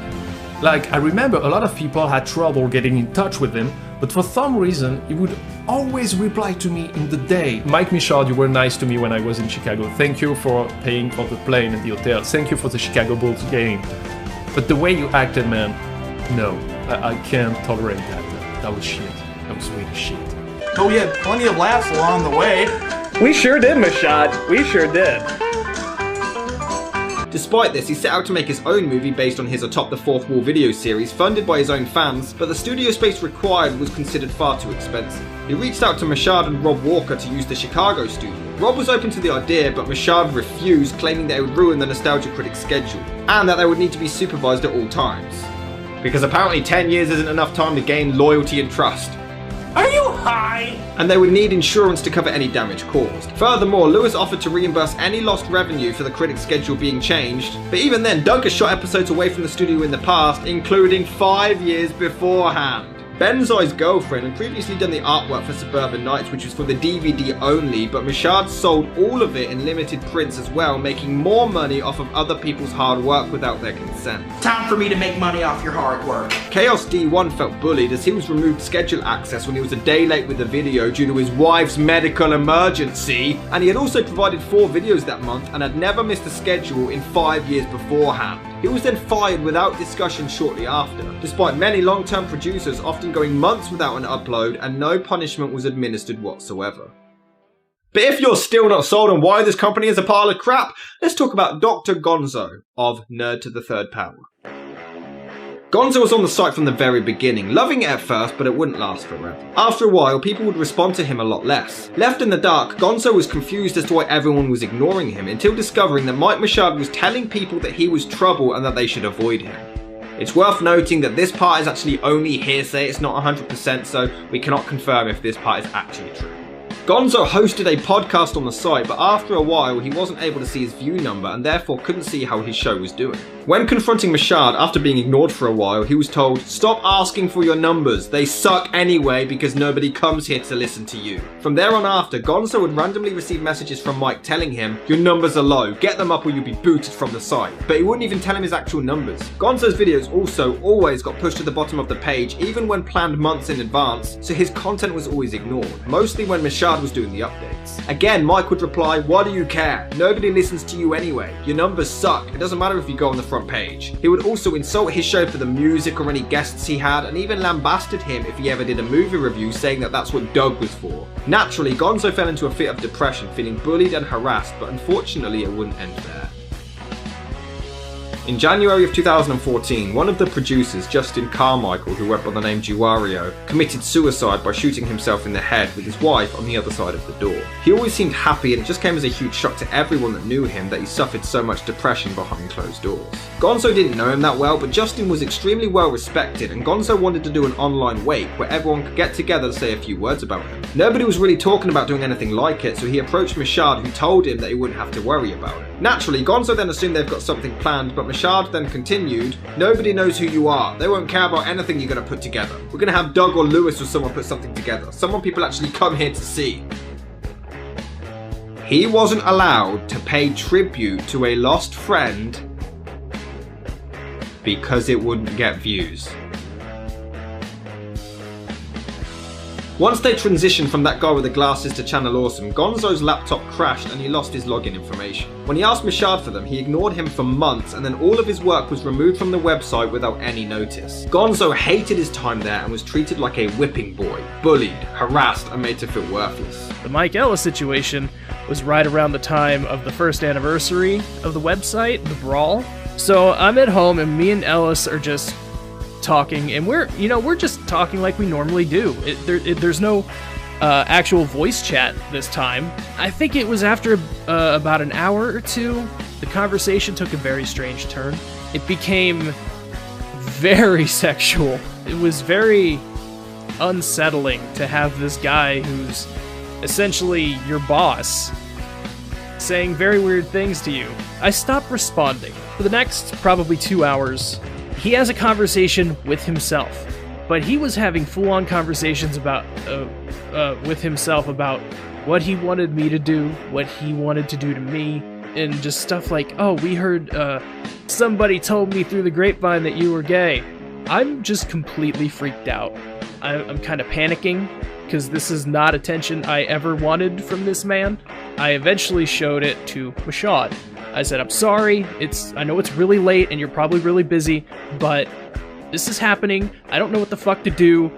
Speaker 23: Like, I remember a lot of people had trouble getting in touch with him, but for some reason, he would always reply to me in the day. Mike Michaud, you were nice to me when I was in Chicago. Thank you for paying for the plane and the hotel. Thank you for the Chicago Bulls game. But the way you acted, man, no. I can't tolerate that. That was shit. That was really shit.
Speaker 7: Oh, we had plenty of laughs along the way.
Speaker 5: We sure did, Michaud. We sure did.
Speaker 10: Despite this, he set out to make his own movie based on his Atop the Fourth Wall video series, funded by his own fans, but the studio space required was considered far too expensive. He reached out to Michaud and Rob Walker to use the Chicago studio. Rob was open to the idea, but Michaud refused, claiming that it would ruin the Nostalgia Critic's schedule, and that they would need to be supervised at all times. Because apparently 10 years isn't enough time to gain loyalty and trust.
Speaker 7: Are you high?
Speaker 10: And they would need insurance to cover any damage caused. Furthermore, Lewis offered to reimburse any lost revenue for the critic's schedule being changed, but even then, Doug has shot episodes away from the studio in the past, including 5 years beforehand. Benzai's girlfriend had previously done the artwork for Suburban Nights, which was for the DVD only, but Michaud sold all of it in limited prints as well, making more money off of other people's hard work without their consent.
Speaker 20: Time for me to make money off your hard work.
Speaker 10: Chaos D1 felt bullied as he was removed schedule access when he was a day late with the video due to his wife's medical emergency, and he had also provided 4 videos that month and had never missed a schedule in 5 years beforehand. He was then fired without discussion shortly after, despite many long-term producers often going months without an upload and no punishment was administered whatsoever. But if you're still not sold on why this company is a pile of crap, let's talk about Dr. Gonzo of Nerd to the Third Power. Gonzo was on the site from the very beginning, loving it at first, but it wouldn't last forever. After a while, people would respond to him a lot less. Left in the dark, Gonzo was confused as to why everyone was ignoring him, until discovering that Mike Michaud was telling people that he was trouble and that they should avoid him. It's worth noting that this part is actually only hearsay, it's not 100%, so we cannot confirm if this part is actually true. Gonzo hosted a podcast on the site, but after a while he wasn't able to see his view number and therefore couldn't see how his show was doing. When confronting Michaud after being ignored for a while, he was told, "Stop asking for your numbers, they suck anyway because nobody comes here to listen to you." From there on after, Gonzo would randomly receive messages from Mike telling him, "Your numbers are low, get them up or you'll be booted from the site." But he wouldn't even tell him his actual numbers. Gonzo's videos also always got pushed to the bottom of the page, even when planned months in advance, so his content was always ignored, mostly when Michaud was doing the updates. Again, Mike would reply, "Why do you care? Nobody listens to you anyway. Your numbers suck. It doesn't matter if you go on the front page." He would also insult his show for the music or any guests he had, and even lambasted him if he ever did a movie review, saying that that's what Doug was for. Naturally, Gonzo fell into a fit of depression, feeling bullied and harassed, but unfortunately it wouldn't end there. In January of 2014, one of the producers, Justin Carmichael, who went by the name Juario, committed suicide by shooting himself in the head with his wife on the other side of the door. He always seemed happy, and it just came as a huge shock to everyone that knew him that he suffered so much depression behind closed doors. Gonzo didn't know him that well, but Justin was extremely well respected, and Gonzo wanted to do an online wake where everyone could get together to say a few words about him. Nobody was really talking about doing anything like it, so he approached Michaud, who told him that he wouldn't have to worry about it. Naturally, Gonzo then assumed they've got something planned, but Michaud then continued, "Nobody knows who you are. They won't care about anything you're going to put together. We're going to have Doug or Lewis or someone put something together. Someone people actually come here to see." He wasn't allowed to pay tribute to a lost friend because it wouldn't get views. Once they transitioned from that guy with the glasses to Channel Awesome, Gonzo's laptop crashed and he lost his login information. When he asked Michaud for them, he ignored him for months, and then all of his work was removed from the website without any notice. Gonzo hated his time there and was treated like a whipping boy, bullied, harassed, and made to feel worthless.
Speaker 5: The Mike Ellis situation was right around the time of the first anniversary of the website, the Brawl. So I'm at home and me and Ellis are just talking, and we're just talking like we normally do. There's no actual voice chat this time. I think it was after about an hour or two, the conversation took a very strange turn. It became very sexual. It was very unsettling to have this guy who's essentially your boss saying very weird things to you. I stopped responding. For the next probably 2 hours, he has a conversation with himself, but he was having full-on conversations about with himself about what he wanted me to do, what he wanted to do to me, and just stuff like, "Oh, we heard somebody told me through the grapevine that you were gay." I'm just completely freaked out. I'm kind of panicking because this is not attention I ever wanted from this man. I eventually showed it to Michaud. I said, "I'm sorry, I know it's really late and you're probably really busy, but this is happening. I don't know what the fuck to do.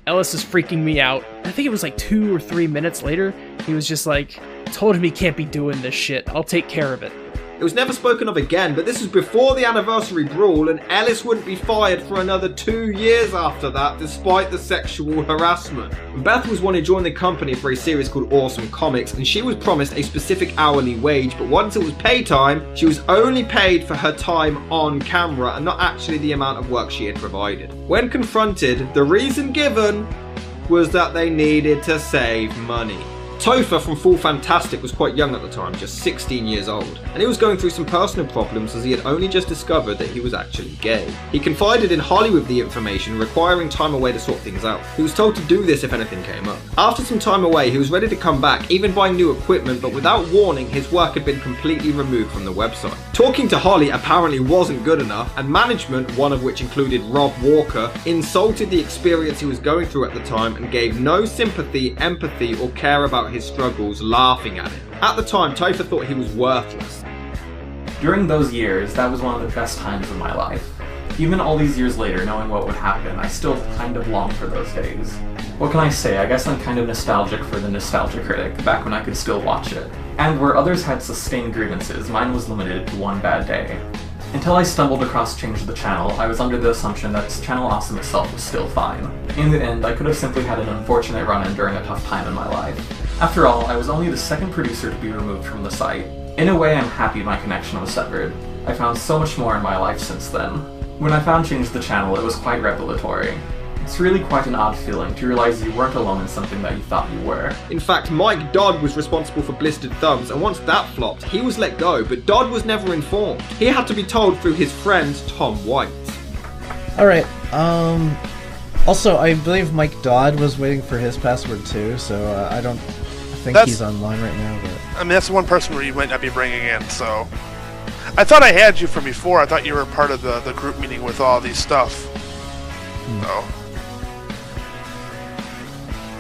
Speaker 5: Ellis is freaking me out." I think it was like 2 or 3 minutes later, he was just like, "Told him he can't be doing this shit. I'll take care of it."
Speaker 10: It was never spoken of again, but this was before the anniversary brawl, and Ellis wouldn't be fired for another 2 years after that, despite the sexual harassment. Beth was one who joined the company for a series called Awesome Comics, and she was promised a specific hourly wage, but once it was pay time, she was only paid for her time on camera and not actually the amount of work she had provided. When confronted, the reason given was that they needed to save money. Topher from Full Fantastic was quite young at the time, just 16 years old, and he was going through some personal problems as he had only just discovered that he was actually gay. He confided in Holly with the information, requiring time away to sort things out. He was told to do this if anything came up. After some time away, he was ready to come back, even buying new equipment, but without warning, his work had been completely removed from the website. Talking to Holly apparently wasn't good enough, and management, one of which included Rob Walker, insulted the experience he was going through at the time and gave no sympathy, empathy, or care about his struggles, laughing at him. At the time, Topher thought he was worthless.
Speaker 4: During those years, that was one of the best times of my life. Even all these years later, knowing what would happen, I still kind of long for those days. What can I say? I guess I'm kind of nostalgic for the Nostalgia Critic, back when I could still watch it. And where others had sustained grievances, mine was limited to one bad day. Until I stumbled across Change the Channel, I was under the assumption that Channel Awesome itself was still fine. In the end, I could have simply had an unfortunate run-in during a tough time in my life. After all, I was only the second producer to be removed from the site. In a way, I'm happy my connection was severed. I found so much more in my life since then. When I found Change the Channel, it was quite revelatory. It's really quite an odd feeling to realize you weren't alone in something that you thought you were.
Speaker 10: In fact, Mike Dodd was responsible for Blistered Thumbs, and once that flopped, he was let go, but Dodd was never informed. He had to be told through his friend, Tom White.
Speaker 11: Alright, also, I believe Mike Dodd was waiting for his password too, so I don't think he's online right now. But
Speaker 12: I mean, that's one person where you might not be bringing in, so... I thought I had you from before. I thought you were part of the group meeting with all these stuff. So...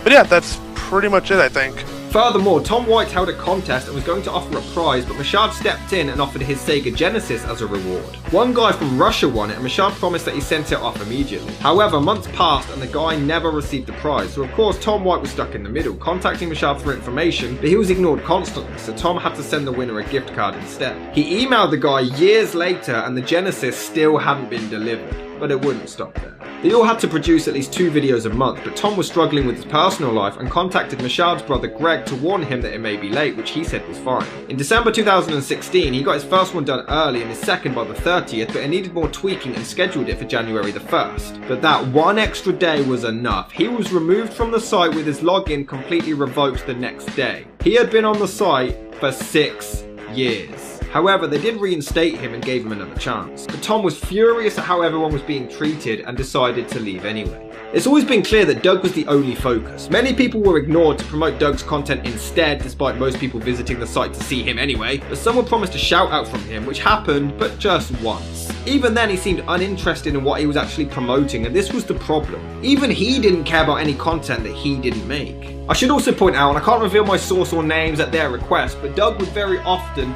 Speaker 12: But yeah, that's pretty much it, I think.
Speaker 10: Furthermore, Tom White held a contest and was going to offer a prize, but Mashad stepped in and offered his Sega Genesis as a reward. One guy from Russia won it, and Mashad promised that he sent it off immediately. However, months passed and the guy never received the prize, so of course Tom White was stuck in the middle, contacting Mashad for information, but he was ignored constantly, so Tom had to send the winner a gift card instead. He emailed the guy years later and the Genesis still hadn't been delivered, but it wouldn't stop there. They all had to produce at least 2 videos a month, but Tom was struggling with his personal life and contacted Mashad's brother Greg to warn him that it may be late, which he said was fine. In December 2016, he got his first one done early and his second by the 30th, but it needed more tweaking and scheduled it for January the 1st. But that one extra day was enough. He was removed from the site with his login completely revoked the next day. He had been on the site for 6 years. However, they did reinstate him and gave him another chance. But Tom was furious at how everyone was being treated and decided to leave anyway. It's always been clear that Doug was the only focus. Many people were ignored to promote Doug's content instead, despite most people visiting the site to see him anyway, but some were promised a shout out from him, which happened, but just once. Even then, he seemed uninterested in what he was actually promoting, and this was the problem. Even he didn't care about any content that he didn't make. I should also point out, and I can't reveal my source or names at their request, but Doug would very often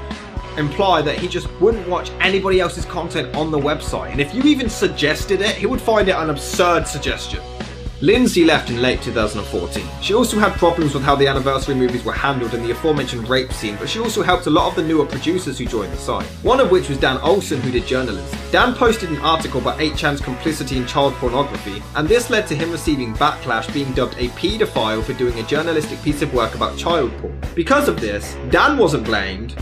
Speaker 10: imply that he just wouldn't watch anybody else's content on the website, and if you even suggested it, he would find it an absurd suggestion. Lindsay left in late 2014. She also had problems with how the anniversary movies were handled and the aforementioned rape scene, but she also helped a lot of the newer producers who joined the site. One of which was Dan Olsen, who did journalism. Dan posted an article about 8chan's complicity in child pornography, and this led to him receiving backlash, being dubbed a paedophile for doing a journalistic piece of work about child porn. Because of this, Dan wasn't blamed,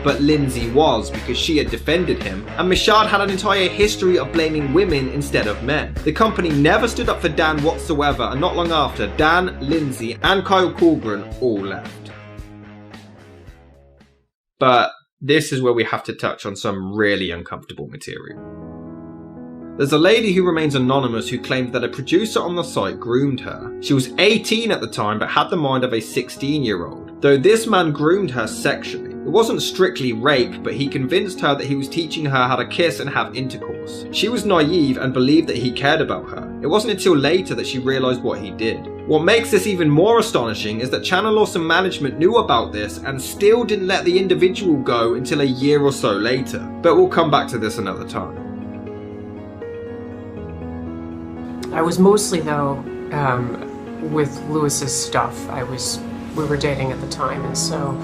Speaker 10: but Lindsay was, because she had defended him, and Mashad had an entire history of blaming women instead of men. The company never stood up for Dan whatsoever, and not long after, Dan, Lindsay, and Kyle Corcoran all left. But this is where we have to touch on some really uncomfortable material. There's a lady who remains anonymous who claimed that a producer on the site groomed her. She was 18 at the time, but had the mind of a 16-year-old, though this man groomed her sexually. It wasn't strictly rape, but he convinced her that he was teaching her how to kiss and have intercourse. She was naive and believed that he cared about her. It wasn't until later that she realised what he did. What makes this even more astonishing is that Channel Awesome management knew about this and still didn't let the individual go until a year or so later. But we'll come back to this another time.
Speaker 15: I was mostly, though, with Lewis's stuff. We were dating at the time, and so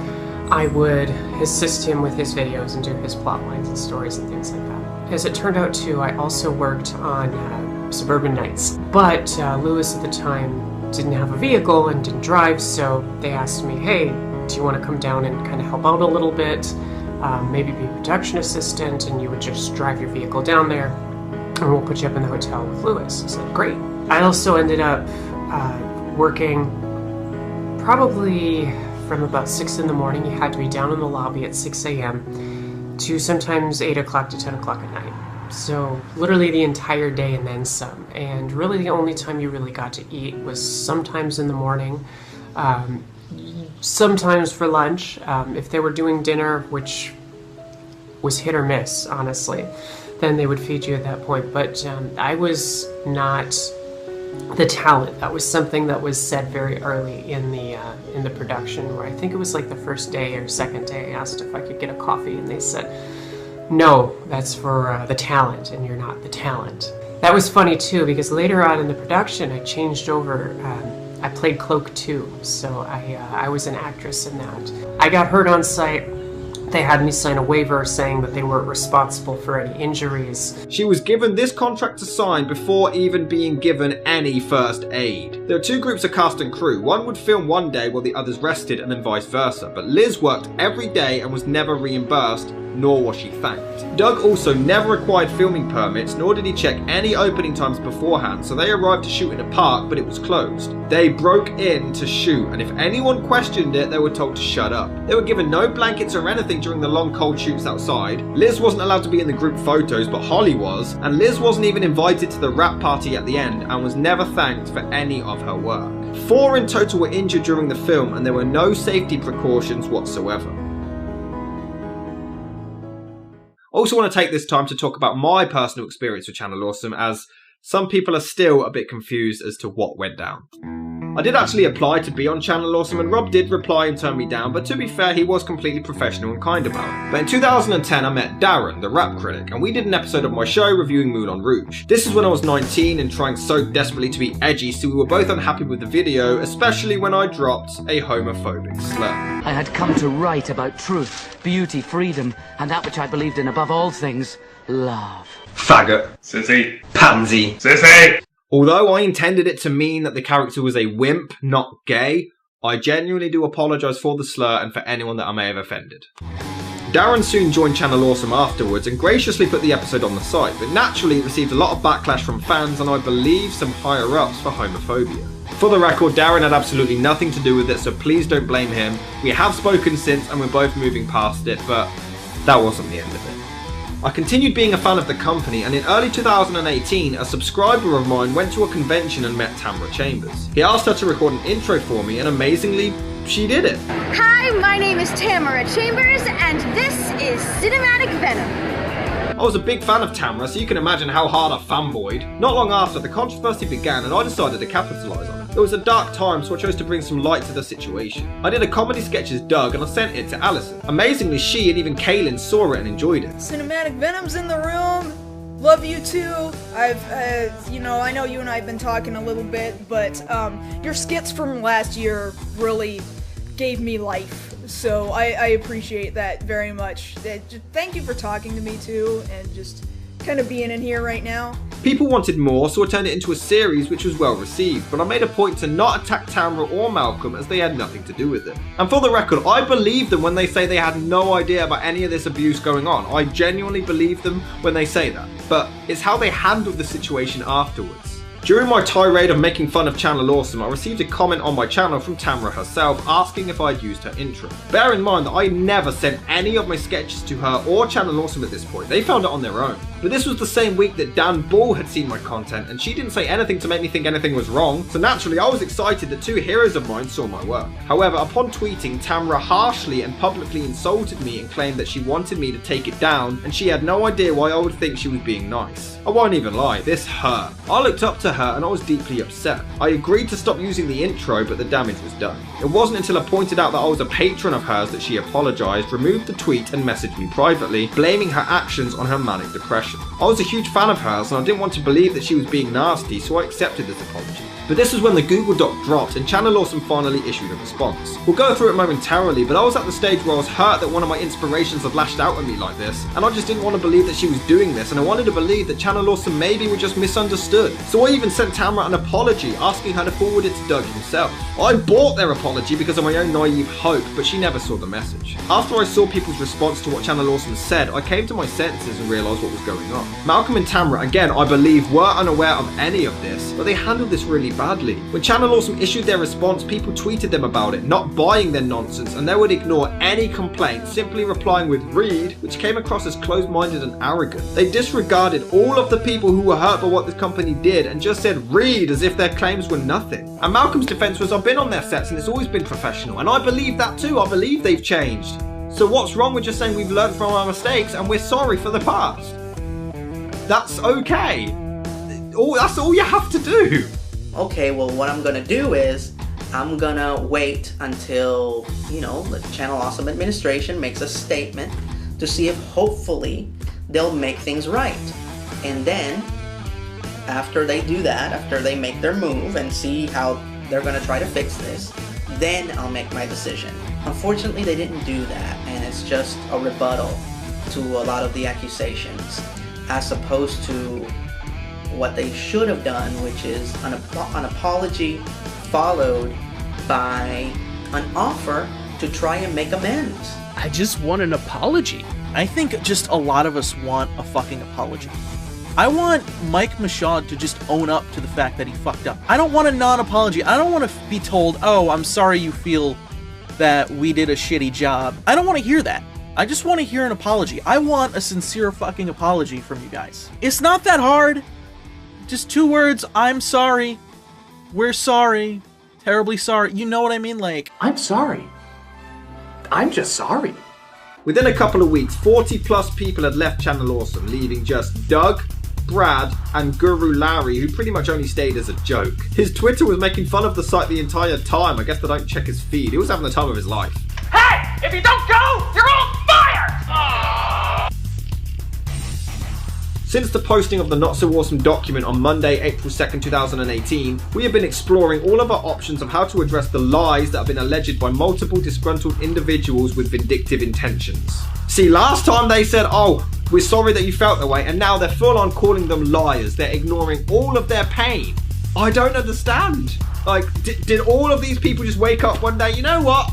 Speaker 15: I would assist him with his videos and do his plot lines and stories and things like that. As it turned out too, I also worked on Suburban Nights, but Lewis at the time didn't have a vehicle and didn't drive, so they asked me, hey, do you want to come down and kind of help out a little bit, maybe be a production assistant, and you would just drive your vehicle down there, and we'll put you up in the hotel with Lewis. I said, great. I also ended up working probably from about 6 in the morning. You had to be down in the lobby at 6 a.m. to sometimes 8 o'clock to 10 o'clock at night. So literally the entire day and then some. And really the only time you really got to eat was sometimes in the morning, sometimes for lunch. If they were doing dinner, which was hit or miss, honestly, then they would feed you at that point. But I was not the talent. That was something that was said very early in the production, where I think it was like the first day or second day I asked if I could get a coffee, and they said, no, that's for the talent, and you're not the talent. That was funny too, because later on in the production I changed over. I played Cloak 2, so I was an actress in that. I got hurt on site. They had me sign a waiver saying that they weren't responsible for any injuries.
Speaker 10: She was given this contract to sign before even being given any first aid. There were two groups of cast and crew. One would film one day while the others rested, and then vice versa. But Liz worked every day and was never reimbursed, nor was she thanked. Doug also never required filming permits, nor did he check any opening times beforehand, so they arrived to shoot in a park, but it was closed. They broke in to shoot, and if anyone questioned it, they were told to shut up. They were given no blankets or anything during the long cold shoots outside. Liz wasn't allowed to be in the group photos, but Holly was, and Liz wasn't even invited to the wrap party at the end, and was never thanked for any of her work. 4 in total were injured during the film, and there were no safety precautions whatsoever. I also want to take this time to talk about my personal experience with Channel Awesome, as some people are still a bit confused as to what went down. I did actually apply to be on Channel Awesome, and Rob did reply and turn me down, but to be fair, he was completely professional and kind about it. But in 2010 I met Darren, the rap critic, and we did an episode of my show reviewing Moulin Rouge. This is when I was 19 and trying so desperately to be edgy, so we were both unhappy with the video, especially when I dropped a homophobic slur.
Speaker 13: I had come to write about truth, beauty, freedom, and that which I believed in above all things, love.
Speaker 10: Faggot.
Speaker 7: Sissy.
Speaker 10: Pansy.
Speaker 7: Sissy!
Speaker 10: Although I intended it to mean that the character was a wimp, not gay, I genuinely do apologise for the slur and for anyone that I may have offended. Darren soon joined Channel Awesome afterwards and graciously put the episode on the site, but naturally it received a lot of backlash from fans and I believe some higher ups for homophobia. For the record, Darren had absolutely nothing to do with it, so please don't blame him. We have spoken since and we're both moving past it, but that wasn't the end of it. I continued being a fan of the company, and in early 2018 a subscriber of mine went to a convention and met Tamra Chambers. He asked her to record an intro for me and amazingly, she did it.
Speaker 16: Hi, my name is Tamara Chambers and this is Cinematic Venom.
Speaker 10: I was a big fan of Tamra, so you can imagine how hard I fanboyed. Not long after, the controversy began and I decided to capitalise on it. It was a dark time, so I chose to bring some light to the situation. I did a comedy sketch as Doug and I sent it to Alison. Amazingly, she and even Kaylin saw it and enjoyed it.
Speaker 3: Cinematic Venom's in the room. Love you too. I know you and I have been talking a little bit, but your skits from last year really gave me life. So I appreciate that very much. Thank you for talking to me too, and just kind of being in here right now.
Speaker 10: People wanted more, so I turned it into a series which was well received, but I made a point to not attack Tamra or Malcolm as they had nothing to do with it. And for the record, I believe them when they say they had no idea about any of this abuse going on. I genuinely believe them when they say that. But it's how they handled the situation afterwards. During my tirade of making fun of Channel Awesome, I received a comment on my channel from Tamra herself asking if I'd used her intro. Bear in mind that I never sent any of my sketches to her or Channel Awesome at this point, they found it on their own. But this was the same week that Dan Ball had seen my content and she didn't say anything to make me think anything was wrong, so naturally I was excited that 2 heroes of mine saw my work. However, upon tweeting, Tamra harshly and publicly insulted me and claimed that she wanted me to take it down and she had no idea why I would think she was being nice. I won't even lie, this hurt. I looked up to her and I was deeply upset. I agreed to stop using the intro, but the damage was done. It wasn't until I pointed out that I was a patron of hers that she apologised, removed the tweet and messaged me privately, blaming her actions on her manic depression. I was a huge fan of hers and I didn't want to believe that she was being nasty, so I accepted this apology. But this was when the Google Doc dropped and Channel Awesome finally issued a response. We'll go through it momentarily, but I was at the stage where I was hurt that one of my inspirations had lashed out at me like this, and I just didn't want to believe that she was doing this, and I wanted to believe that Channel Awesome maybe were just misunderstood. So I even sent Tamra an apology, asking her to forward it to Doug himself. I bought their apology because of my own naive hope, but she never saw the message. After I saw people's response to what Channel Awesome said, I came to my senses and realised what was going on. Malcolm and Tamra, again, I believe, were unaware of any of this, but they handled this really badly. When Channel Awesome issued their response, people tweeted them about it, not buying their nonsense, and they would ignore any complaint, simply replying with "read," which came across as closed-minded and arrogant. They disregarded all of the people who were hurt by what this company did and just said "read" as if their claims were nothing. And Malcolm's defense was, I've been on their sets and it's always been professional, and I believe that too. I believe they've changed. So what's wrong with just saying we've learned from our mistakes and we're sorry for the past? That's okay. That's all you have to do.
Speaker 9: Okay, well, what I'm gonna do is I'm gonna wait until, you know, the Channel Awesome administration makes a statement to see if hopefully they'll make things right. And then after they do that, after they make their move and see how they're gonna try to fix this, then I'll make my decision. Unfortunately, they didn't do that, and it's just a rebuttal to a lot of the accusations, as opposed to what they should have done, which is an apology followed by an offer to try and make amends.
Speaker 5: I just want an apology.
Speaker 20: I think just a lot of us want a fucking apology. I want Mike Michaud to just own up to the fact that he fucked up. I don't want a non-apology. I don't want to be told, oh, I'm sorry you feel that we did a shitty job. I don't want to hear that. I just want to hear an apology. I want a sincere fucking apology from you guys. It's not that hard. Just 2 words, I'm sorry. We're sorry. Terribly sorry. You know what I mean? Like,
Speaker 23: I'm sorry. I'm just sorry.
Speaker 10: Within a couple of weeks, 40 plus people had left Channel Awesome, leaving just Doug, Brad, and Guru Larry, who pretty much only stayed as a joke. His Twitter was making fun of the site the entire time. I guess they don't check his feed. He was having the time of his life.
Speaker 7: Hey! If you don't go, you're all fired!
Speaker 10: Since the posting of the Not So Awesome document on Monday, April 2nd, 2018, we have been exploring all of our options of how to address the lies that have been alleged by multiple disgruntled individuals with vindictive intentions. See, last time they said, oh, we're sorry that you felt that way, and now they're full on calling them liars. They're ignoring all of their pain. I don't understand. Like, did all of these people just wake up one day, you know what?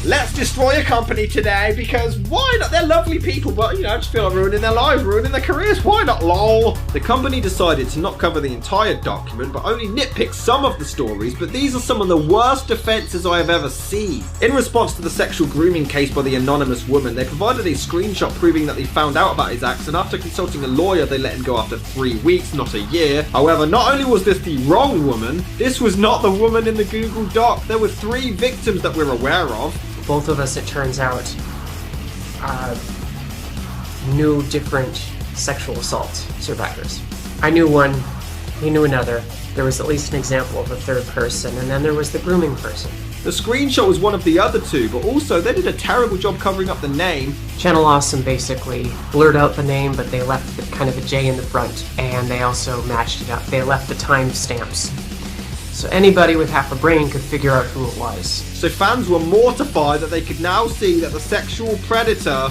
Speaker 10: Let's destroy a company today, because why not? They're lovely people, but, you know, I just feel like ruining their lives, ruining their careers. Why not, lol? The company decided to not cover the entire document, but only nitpick some of the stories, but these are some of the worst defenses I have ever seen. In response to the sexual grooming case by the anonymous woman, they provided a screenshot proving that they found out about his acts, and after consulting a lawyer, they let him go after 3 weeks, not a year. However, not only was this the wrong woman, this was not the woman in the Google Doc. There were 3 victims that we're aware of.
Speaker 15: Both of us, it turns out, knew different sexual assault survivors. I knew one, he knew another. There was at least an example of a third person, and then there was the grooming person.
Speaker 10: The screenshot was one of the other 2, but also they did a terrible job covering up the name.
Speaker 15: Channel Awesome basically blurred out the name, but they left kind of a J in the front, and they also matched it up. They left the timestamps. So anybody with half a brain could figure out who it was.
Speaker 10: So fans were mortified that they could now see that the sexual predator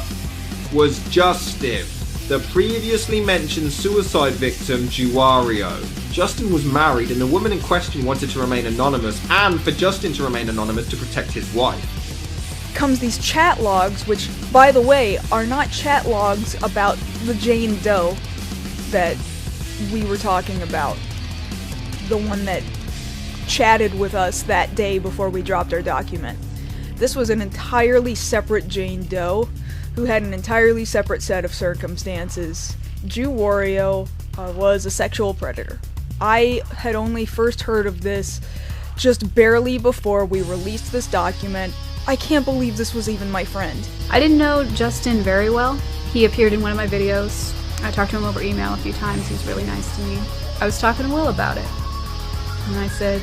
Speaker 10: was Justin, the previously mentioned suicide victim Juario. Justin was married and the woman in question wanted to remain anonymous, and for Justin to remain anonymous to protect his wife.
Speaker 3: Comes these chat logs, which, by the way, are not chat logs about the Jane Doe that we were talking about. The one that chatted with us that day before we dropped our document. This was an entirely separate Jane Doe who had an entirely separate set of circumstances. Juario was a sexual predator. I had only first heard of this just barely before we released this document. I can't believe this was even my friend.
Speaker 17: I didn't know Justin very well. He appeared in one of my videos. I talked to him over email a few times. He was really nice to me. I was talking to Will about it. And I said,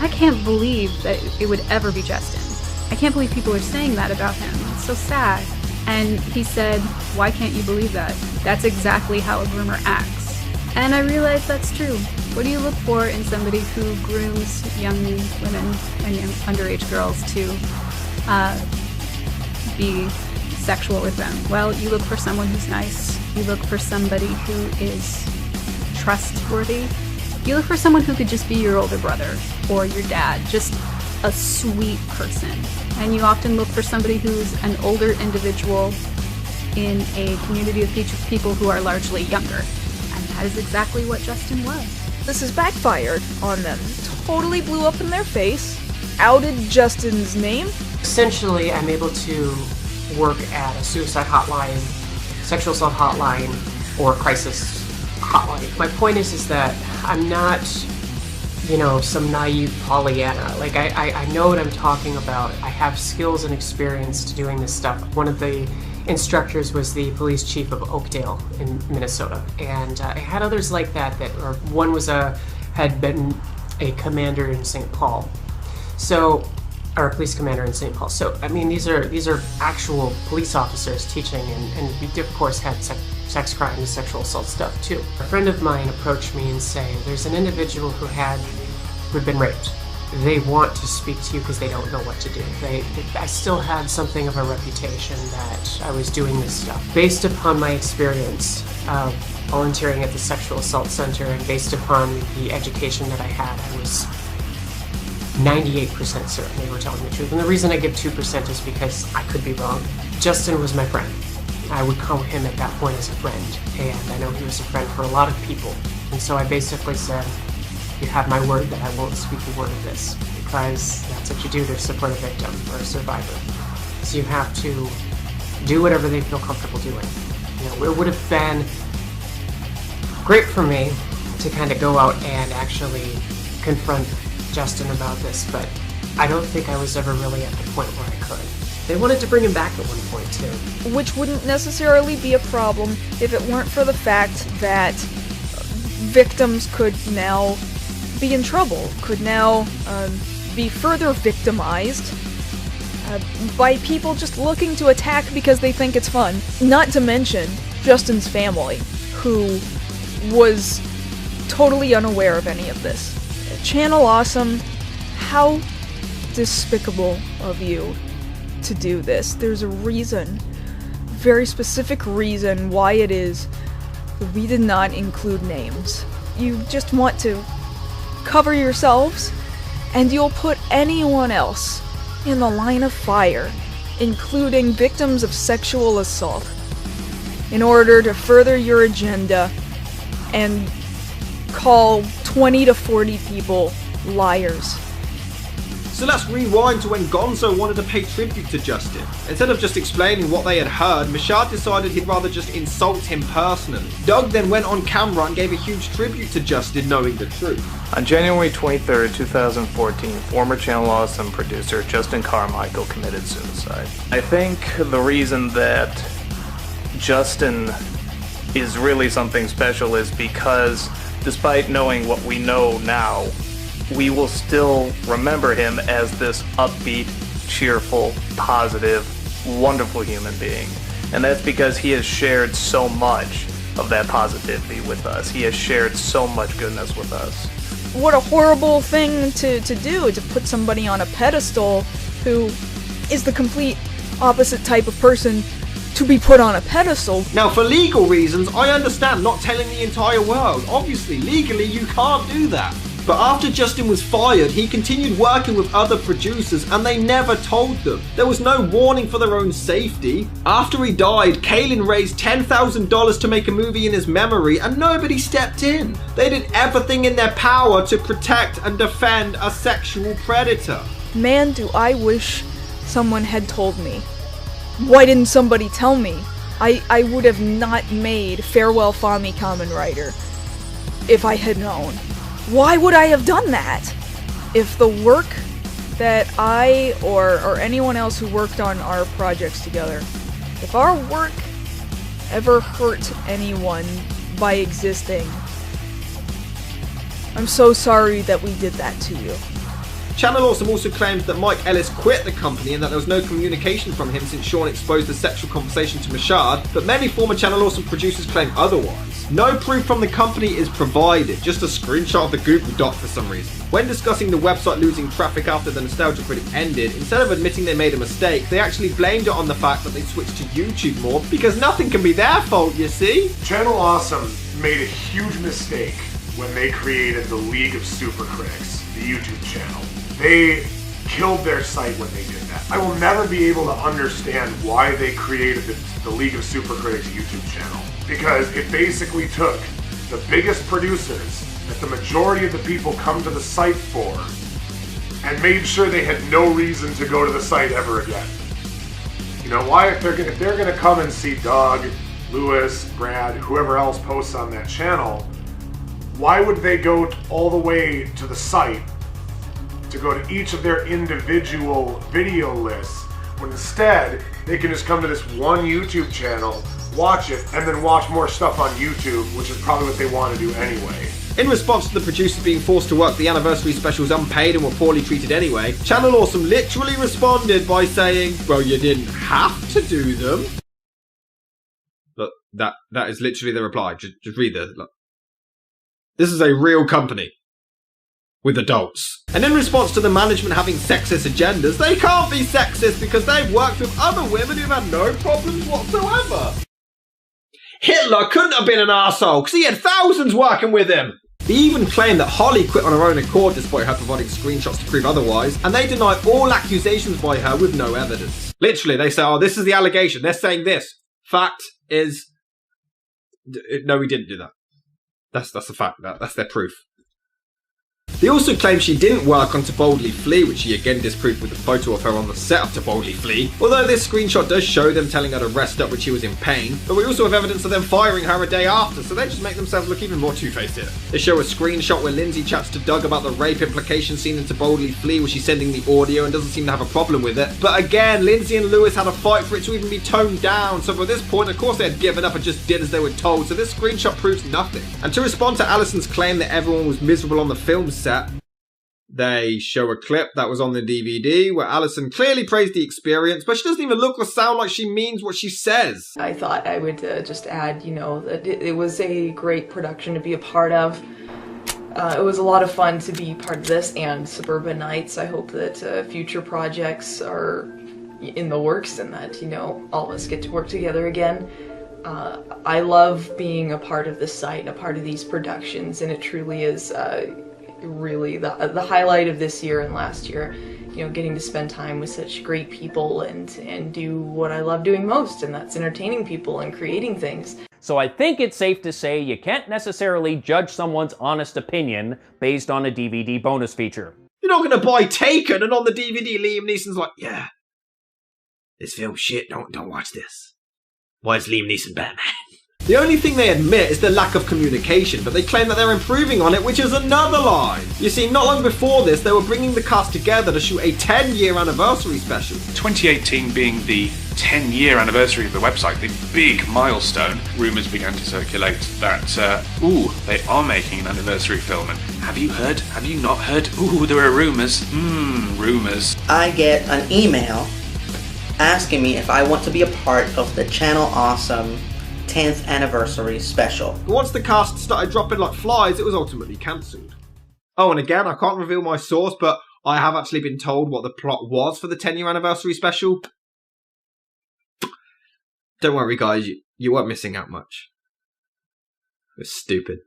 Speaker 17: I can't believe that it would ever be Justin. I can't believe people are saying that about him. It's so sad. And he said, why can't you believe that? That's exactly how a groomer acts. And I realized that's true. What do you look for in somebody who grooms young women and young underage girls to be sexual with them? Well, you look for someone who's nice. You look for somebody who is trustworthy. You look for someone who could just be your older brother or your dad, just a sweet person. And you often look for somebody who's an older individual in a community of people who are largely younger. And that is exactly what Justin was.
Speaker 3: This has backfired on them. Totally blew up in their face, outed Justin's name.
Speaker 15: Essentially, I'm able to work at a suicide hotline, sexual assault hotline, or crisis hotline. My point is that I'm not, you know, some naive Pollyanna. Like, I know what I'm talking about. I have skills and experience to doing this stuff. One of the instructors was the police chief of Oakdale in Minnesota, and I had others like that. Or one was had been a commander in St. Paul, or a police commander in St. Paul. So I mean, these are actual police officers teaching, and we of course had sex crime and sexual assault stuff too. A friend of mine approached me and said, "There's an individual who'd been raped. They want to speak to you because they don't know what to do." I still had something of a reputation that I was doing this stuff. Based upon my experience of volunteering at the Sexual Assault Center and based upon the education that I had, I was 98% certain they were telling the truth. And the reason I give 2% is because I could be wrong. Justin was my friend. I would call him at that point as a friend, and I know he was a friend for a lot of people. And so I basically said, "You have my word that I won't speak a word of this," because that's what you do to support a victim or a survivor. So you have to do whatever they feel comfortable doing. You know, it would have been great for me to kind of go out and actually confront Justin about this, but I don't think I was ever really at the point where I could. They wanted to bring him back at one point too.
Speaker 3: Which wouldn't necessarily be a problem if it weren't for the fact that victims could now be in trouble, could now be further victimized by people just looking to attack because they think it's fun. Not to mention Justin's family, who was totally unaware of any of this. Channel Awesome, how despicable of you to do this. There's a reason, very specific reason why it is that we did not include names. You just want to cover yourselves, and you'll put anyone else in the line of fire, including victims of sexual assault, in order to further your agenda and call 20 to 40 people liars.
Speaker 10: So let's rewind to when Gonzo wanted to pay tribute to Justin. Instead of just explaining what they had heard, Mashad decided he'd rather just insult him personally. Doug then went on camera and gave a huge tribute to Justin, knowing the truth.
Speaker 27: On January 23rd, 2014, former Channel Awesome producer Justin Carmichael committed suicide. I think the reason that Justin is really something special is because despite knowing what we know now, we will still remember him as this upbeat, cheerful, positive, wonderful human being. And that's because he has shared so much of that positivity with us. He has shared so much goodness with us.
Speaker 3: What a horrible thing to do, to put somebody on a pedestal who is the complete opposite type of person to be put on a pedestal.
Speaker 10: Now, for legal reasons, I understand not telling the entire world. Obviously, legally, you can't do that. But after Justin was fired, he continued working with other producers and they never told them. There was no warning for their own safety. After he died, Kaylin raised $10,000 to make a movie in his memory and nobody stepped in. They did everything in their power to protect and defend a sexual predator.
Speaker 3: Man, do I wish someone had told me. Why didn't somebody tell me? I would have not made Farewell Fami Kamen Rider if I had known. Why would I have done that? If the work that I or anyone else who worked on our projects together, if our work ever hurt anyone by existing, I'm so sorry that we did that to you.
Speaker 10: Channel Awesome also claims that Mike Ellis quit the company and that there was no communication from him since Sean exposed the sexual conversation to Mashad, but many former Channel Awesome producers claim otherwise. No proof from the company is provided, just a screenshot of the Google Doc for some reason. When discussing the website losing traffic after the Nostalgia Critic ended, instead of admitting they made a mistake, they actually blamed it on the fact that they switched to YouTube more, because nothing can be their fault, you see?
Speaker 2: Channel Awesome made a huge mistake when they created the League of Super Critics, the YouTube channel. They killed their site when they did that. I will never be able to understand why they created the League of Super Critics YouTube channel, because it basically took the biggest producers that the majority of the people come to the site for, and made sure they had no reason to go to the site ever again. You know, why, if they're gonna come and see Doug, Lewis, Brad, whoever else posts on that channel, why would they go all the way to the site to go to each of their individual video lists, when instead they can just come to this one YouTube channel, watch it, and then watch more stuff on YouTube, which is probably what they want to do anyway.
Speaker 10: In response to the producers being forced to work the anniversary specials unpaid and were poorly treated anyway, Channel Awesome literally responded by saying, well, you didn't have to do them. Look, that is literally the reply. Just read this. Look. This is a real company. With adults. And in response to the management having sexist agendas, they can't be sexist because they've worked with other women who've had no problems whatsoever. Hitler couldn't have been an arsehole because he had thousands working with him. They even claim that Holly quit on her own accord despite her providing screenshots to prove otherwise, and they deny all accusations by her with no evidence. Literally, they say, oh, this is the allegation. They're saying this. Fact is... No, we didn't do that. That's a fact. That's their proof. They also claim she didn't work on To Boldly Flee, which she again disproved with a photo of her on the set of To Boldly Flee. Although this screenshot does show them telling her to rest up when she was in pain, but we also have evidence of them firing her a day after, so they just make themselves look even more two-faced here. They show a screenshot where Lindsay chats to Doug about the rape implication seen in To Boldly Flee, where she's sending the audio and doesn't seem to have a problem with it. But again, Lindsay and Lewis had a fight for it to even be toned down, so by this point, of course they had given up and just did as they were told, so this screenshot proves nothing. And to respond to Alison's claim that everyone was miserable on the film set, they show a clip that was on the DVD where Alison clearly praised the experience, but she doesn't even look or sound like she means what she says.
Speaker 1: I thought I would just add, you know, that it was a great production to be a part of. It was a lot of fun to be part of this and Suburban Nights. I hope that future projects are in the works and that, you know, all of us get to work together again. I love being a part of this site and a part of these productions, and it truly is really the highlight of this year and last year, you know, getting to spend time with such great people and do what I love doing most, and that's entertaining people and creating things.
Speaker 19: So I think it's safe to say you can't necessarily judge someone's honest opinion based on a DVD bonus feature.
Speaker 10: You're not going to buy Taken and on the DVD Liam Neeson's like, yeah, this film's shit, don't watch this. Why is Liam Neeson Batman? The only thing they admit is the lack of communication, but they claim that they're improving on it, which is another lie. You see, not long before this, they were bringing the cast together to shoot a 10-year anniversary special.
Speaker 8: 2018 being the 10-year anniversary of the website, the big milestone, rumours began to circulate that, they are making an anniversary film. And have you heard? Have you not heard? Ooh, there are rumours. Rumours.
Speaker 9: I get an email asking me if I want to be a part of the Channel Awesome 10th anniversary special.
Speaker 10: Once the cast started dropping like flies, it was ultimately cancelled. Oh, and again, I can't reveal my source, but I have actually been told what the plot was for the 10-year anniversary special. Don't worry, guys, you weren't missing out much. It was stupid.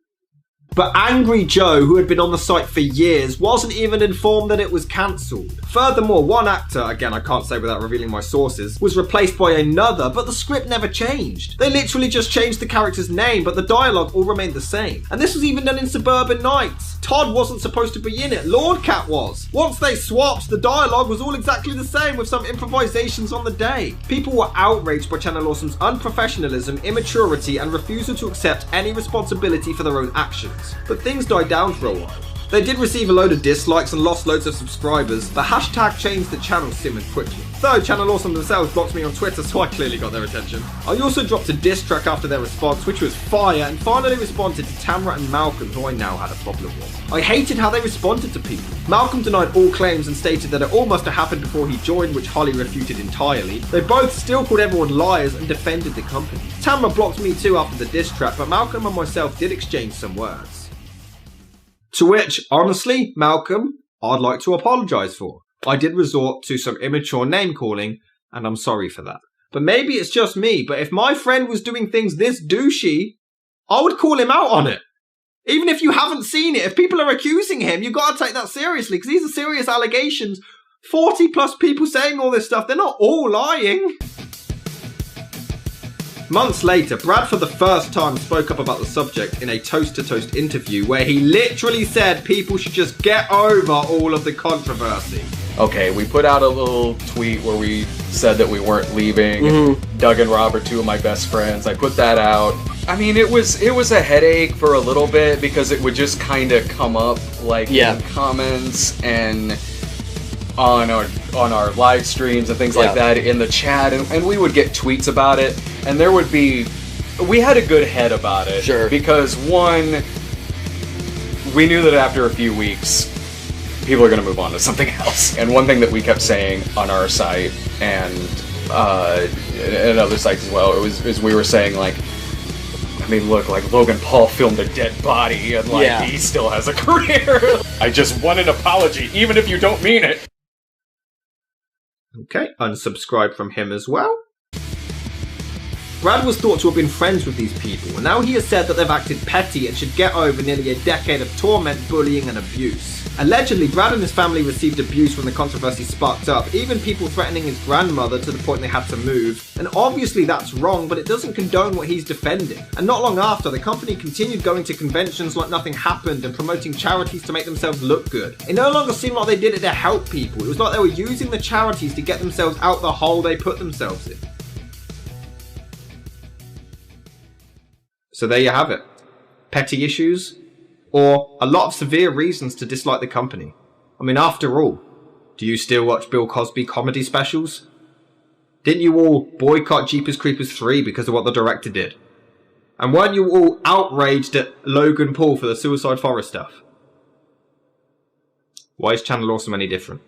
Speaker 10: But Angry Joe, who had been on the site for years, wasn't even informed that it was cancelled. Furthermore, one actor, again I can't say without revealing my sources, was replaced by another, but the script never changed. They literally just changed the character's name, but the dialogue all remained the same. And this was even done in Suburban Nights. Todd wasn't supposed to be in it, Lord Cat was. Once they swapped, the dialogue was all exactly the same with some improvisations on the day. People were outraged by Channel Awesome's unprofessionalism, immaturity, and refusal to accept any responsibility for their own actions. But things died down for a while. They did receive a load of dislikes and lost loads of subscribers, but hashtag changed the channel simmered quickly. Though Channel Awesome themselves blocked me on Twitter, so I clearly got their attention. I also dropped a diss track after their response, which was fire, and finally responded to Tamara and Malcolm, who I now had a problem with. I hated how they responded to people. Malcolm denied all claims and stated that it all must have happened before he joined, which Holly refuted entirely. They both still called everyone liars and defended the company. Tamara blocked me too after the diss track, but Malcolm and myself did exchange some words. To which, honestly, Malcolm, I'd like to apologise for. I did resort to some immature name-calling, and I'm sorry for that. But maybe it's just me, but if my friend was doing things this douchey, I would call him out on it. Even if you haven't seen it, if people are accusing him, you've got to take that seriously, because these are serious allegations. 40 plus people saying all this stuff, they're not all lying. Months later, Brad for the first time spoke up about the subject in a Toast to Toast interview where he literally said people should just get over all of the controversy.
Speaker 6: Okay, we put out a little tweet where we said that we weren't leaving. Doug and Rob are two of my best friends. I put that out. I mean, it was a headache for a little bit because it would just kind of come up like in comments and on our live streams and things like that in the chat, and we would get tweets about it, and we had a good head about it. Sure. Because one, we knew that after a few weeks, people are going to move on to something else. And one thing that we kept saying on our site and other sites as well, is we were saying, like, I mean, look, like, Logan Paul filmed a dead body, and, like, he still has a career. I just want an apology, even if you don't mean it.
Speaker 10: Okay, unsubscribe from him as well. Brad was thought to have been friends with these people, and now he has said that they've acted petty and should get over nearly a decade of torment, bullying and abuse. Allegedly, Brad and his family received abuse when the controversy sparked up, even people threatening his grandmother to the point they had to move. And obviously that's wrong, but it doesn't condone what he's defending. And not long after, the company continued going to conventions like nothing happened and promoting charities to make themselves look good. It no longer seemed like they did it to help people, it was like they were using the charities to get themselves out the hole they put themselves in. So there you have it. Petty issues, or a lot of severe reasons to dislike the company. I mean, after all, do you still watch Bill Cosby comedy specials? Didn't you all boycott Jeepers Creepers 3 because of what the director did? And weren't you all outraged at Logan Paul for the Suicide Forest stuff? Why is Channel Awesome any different?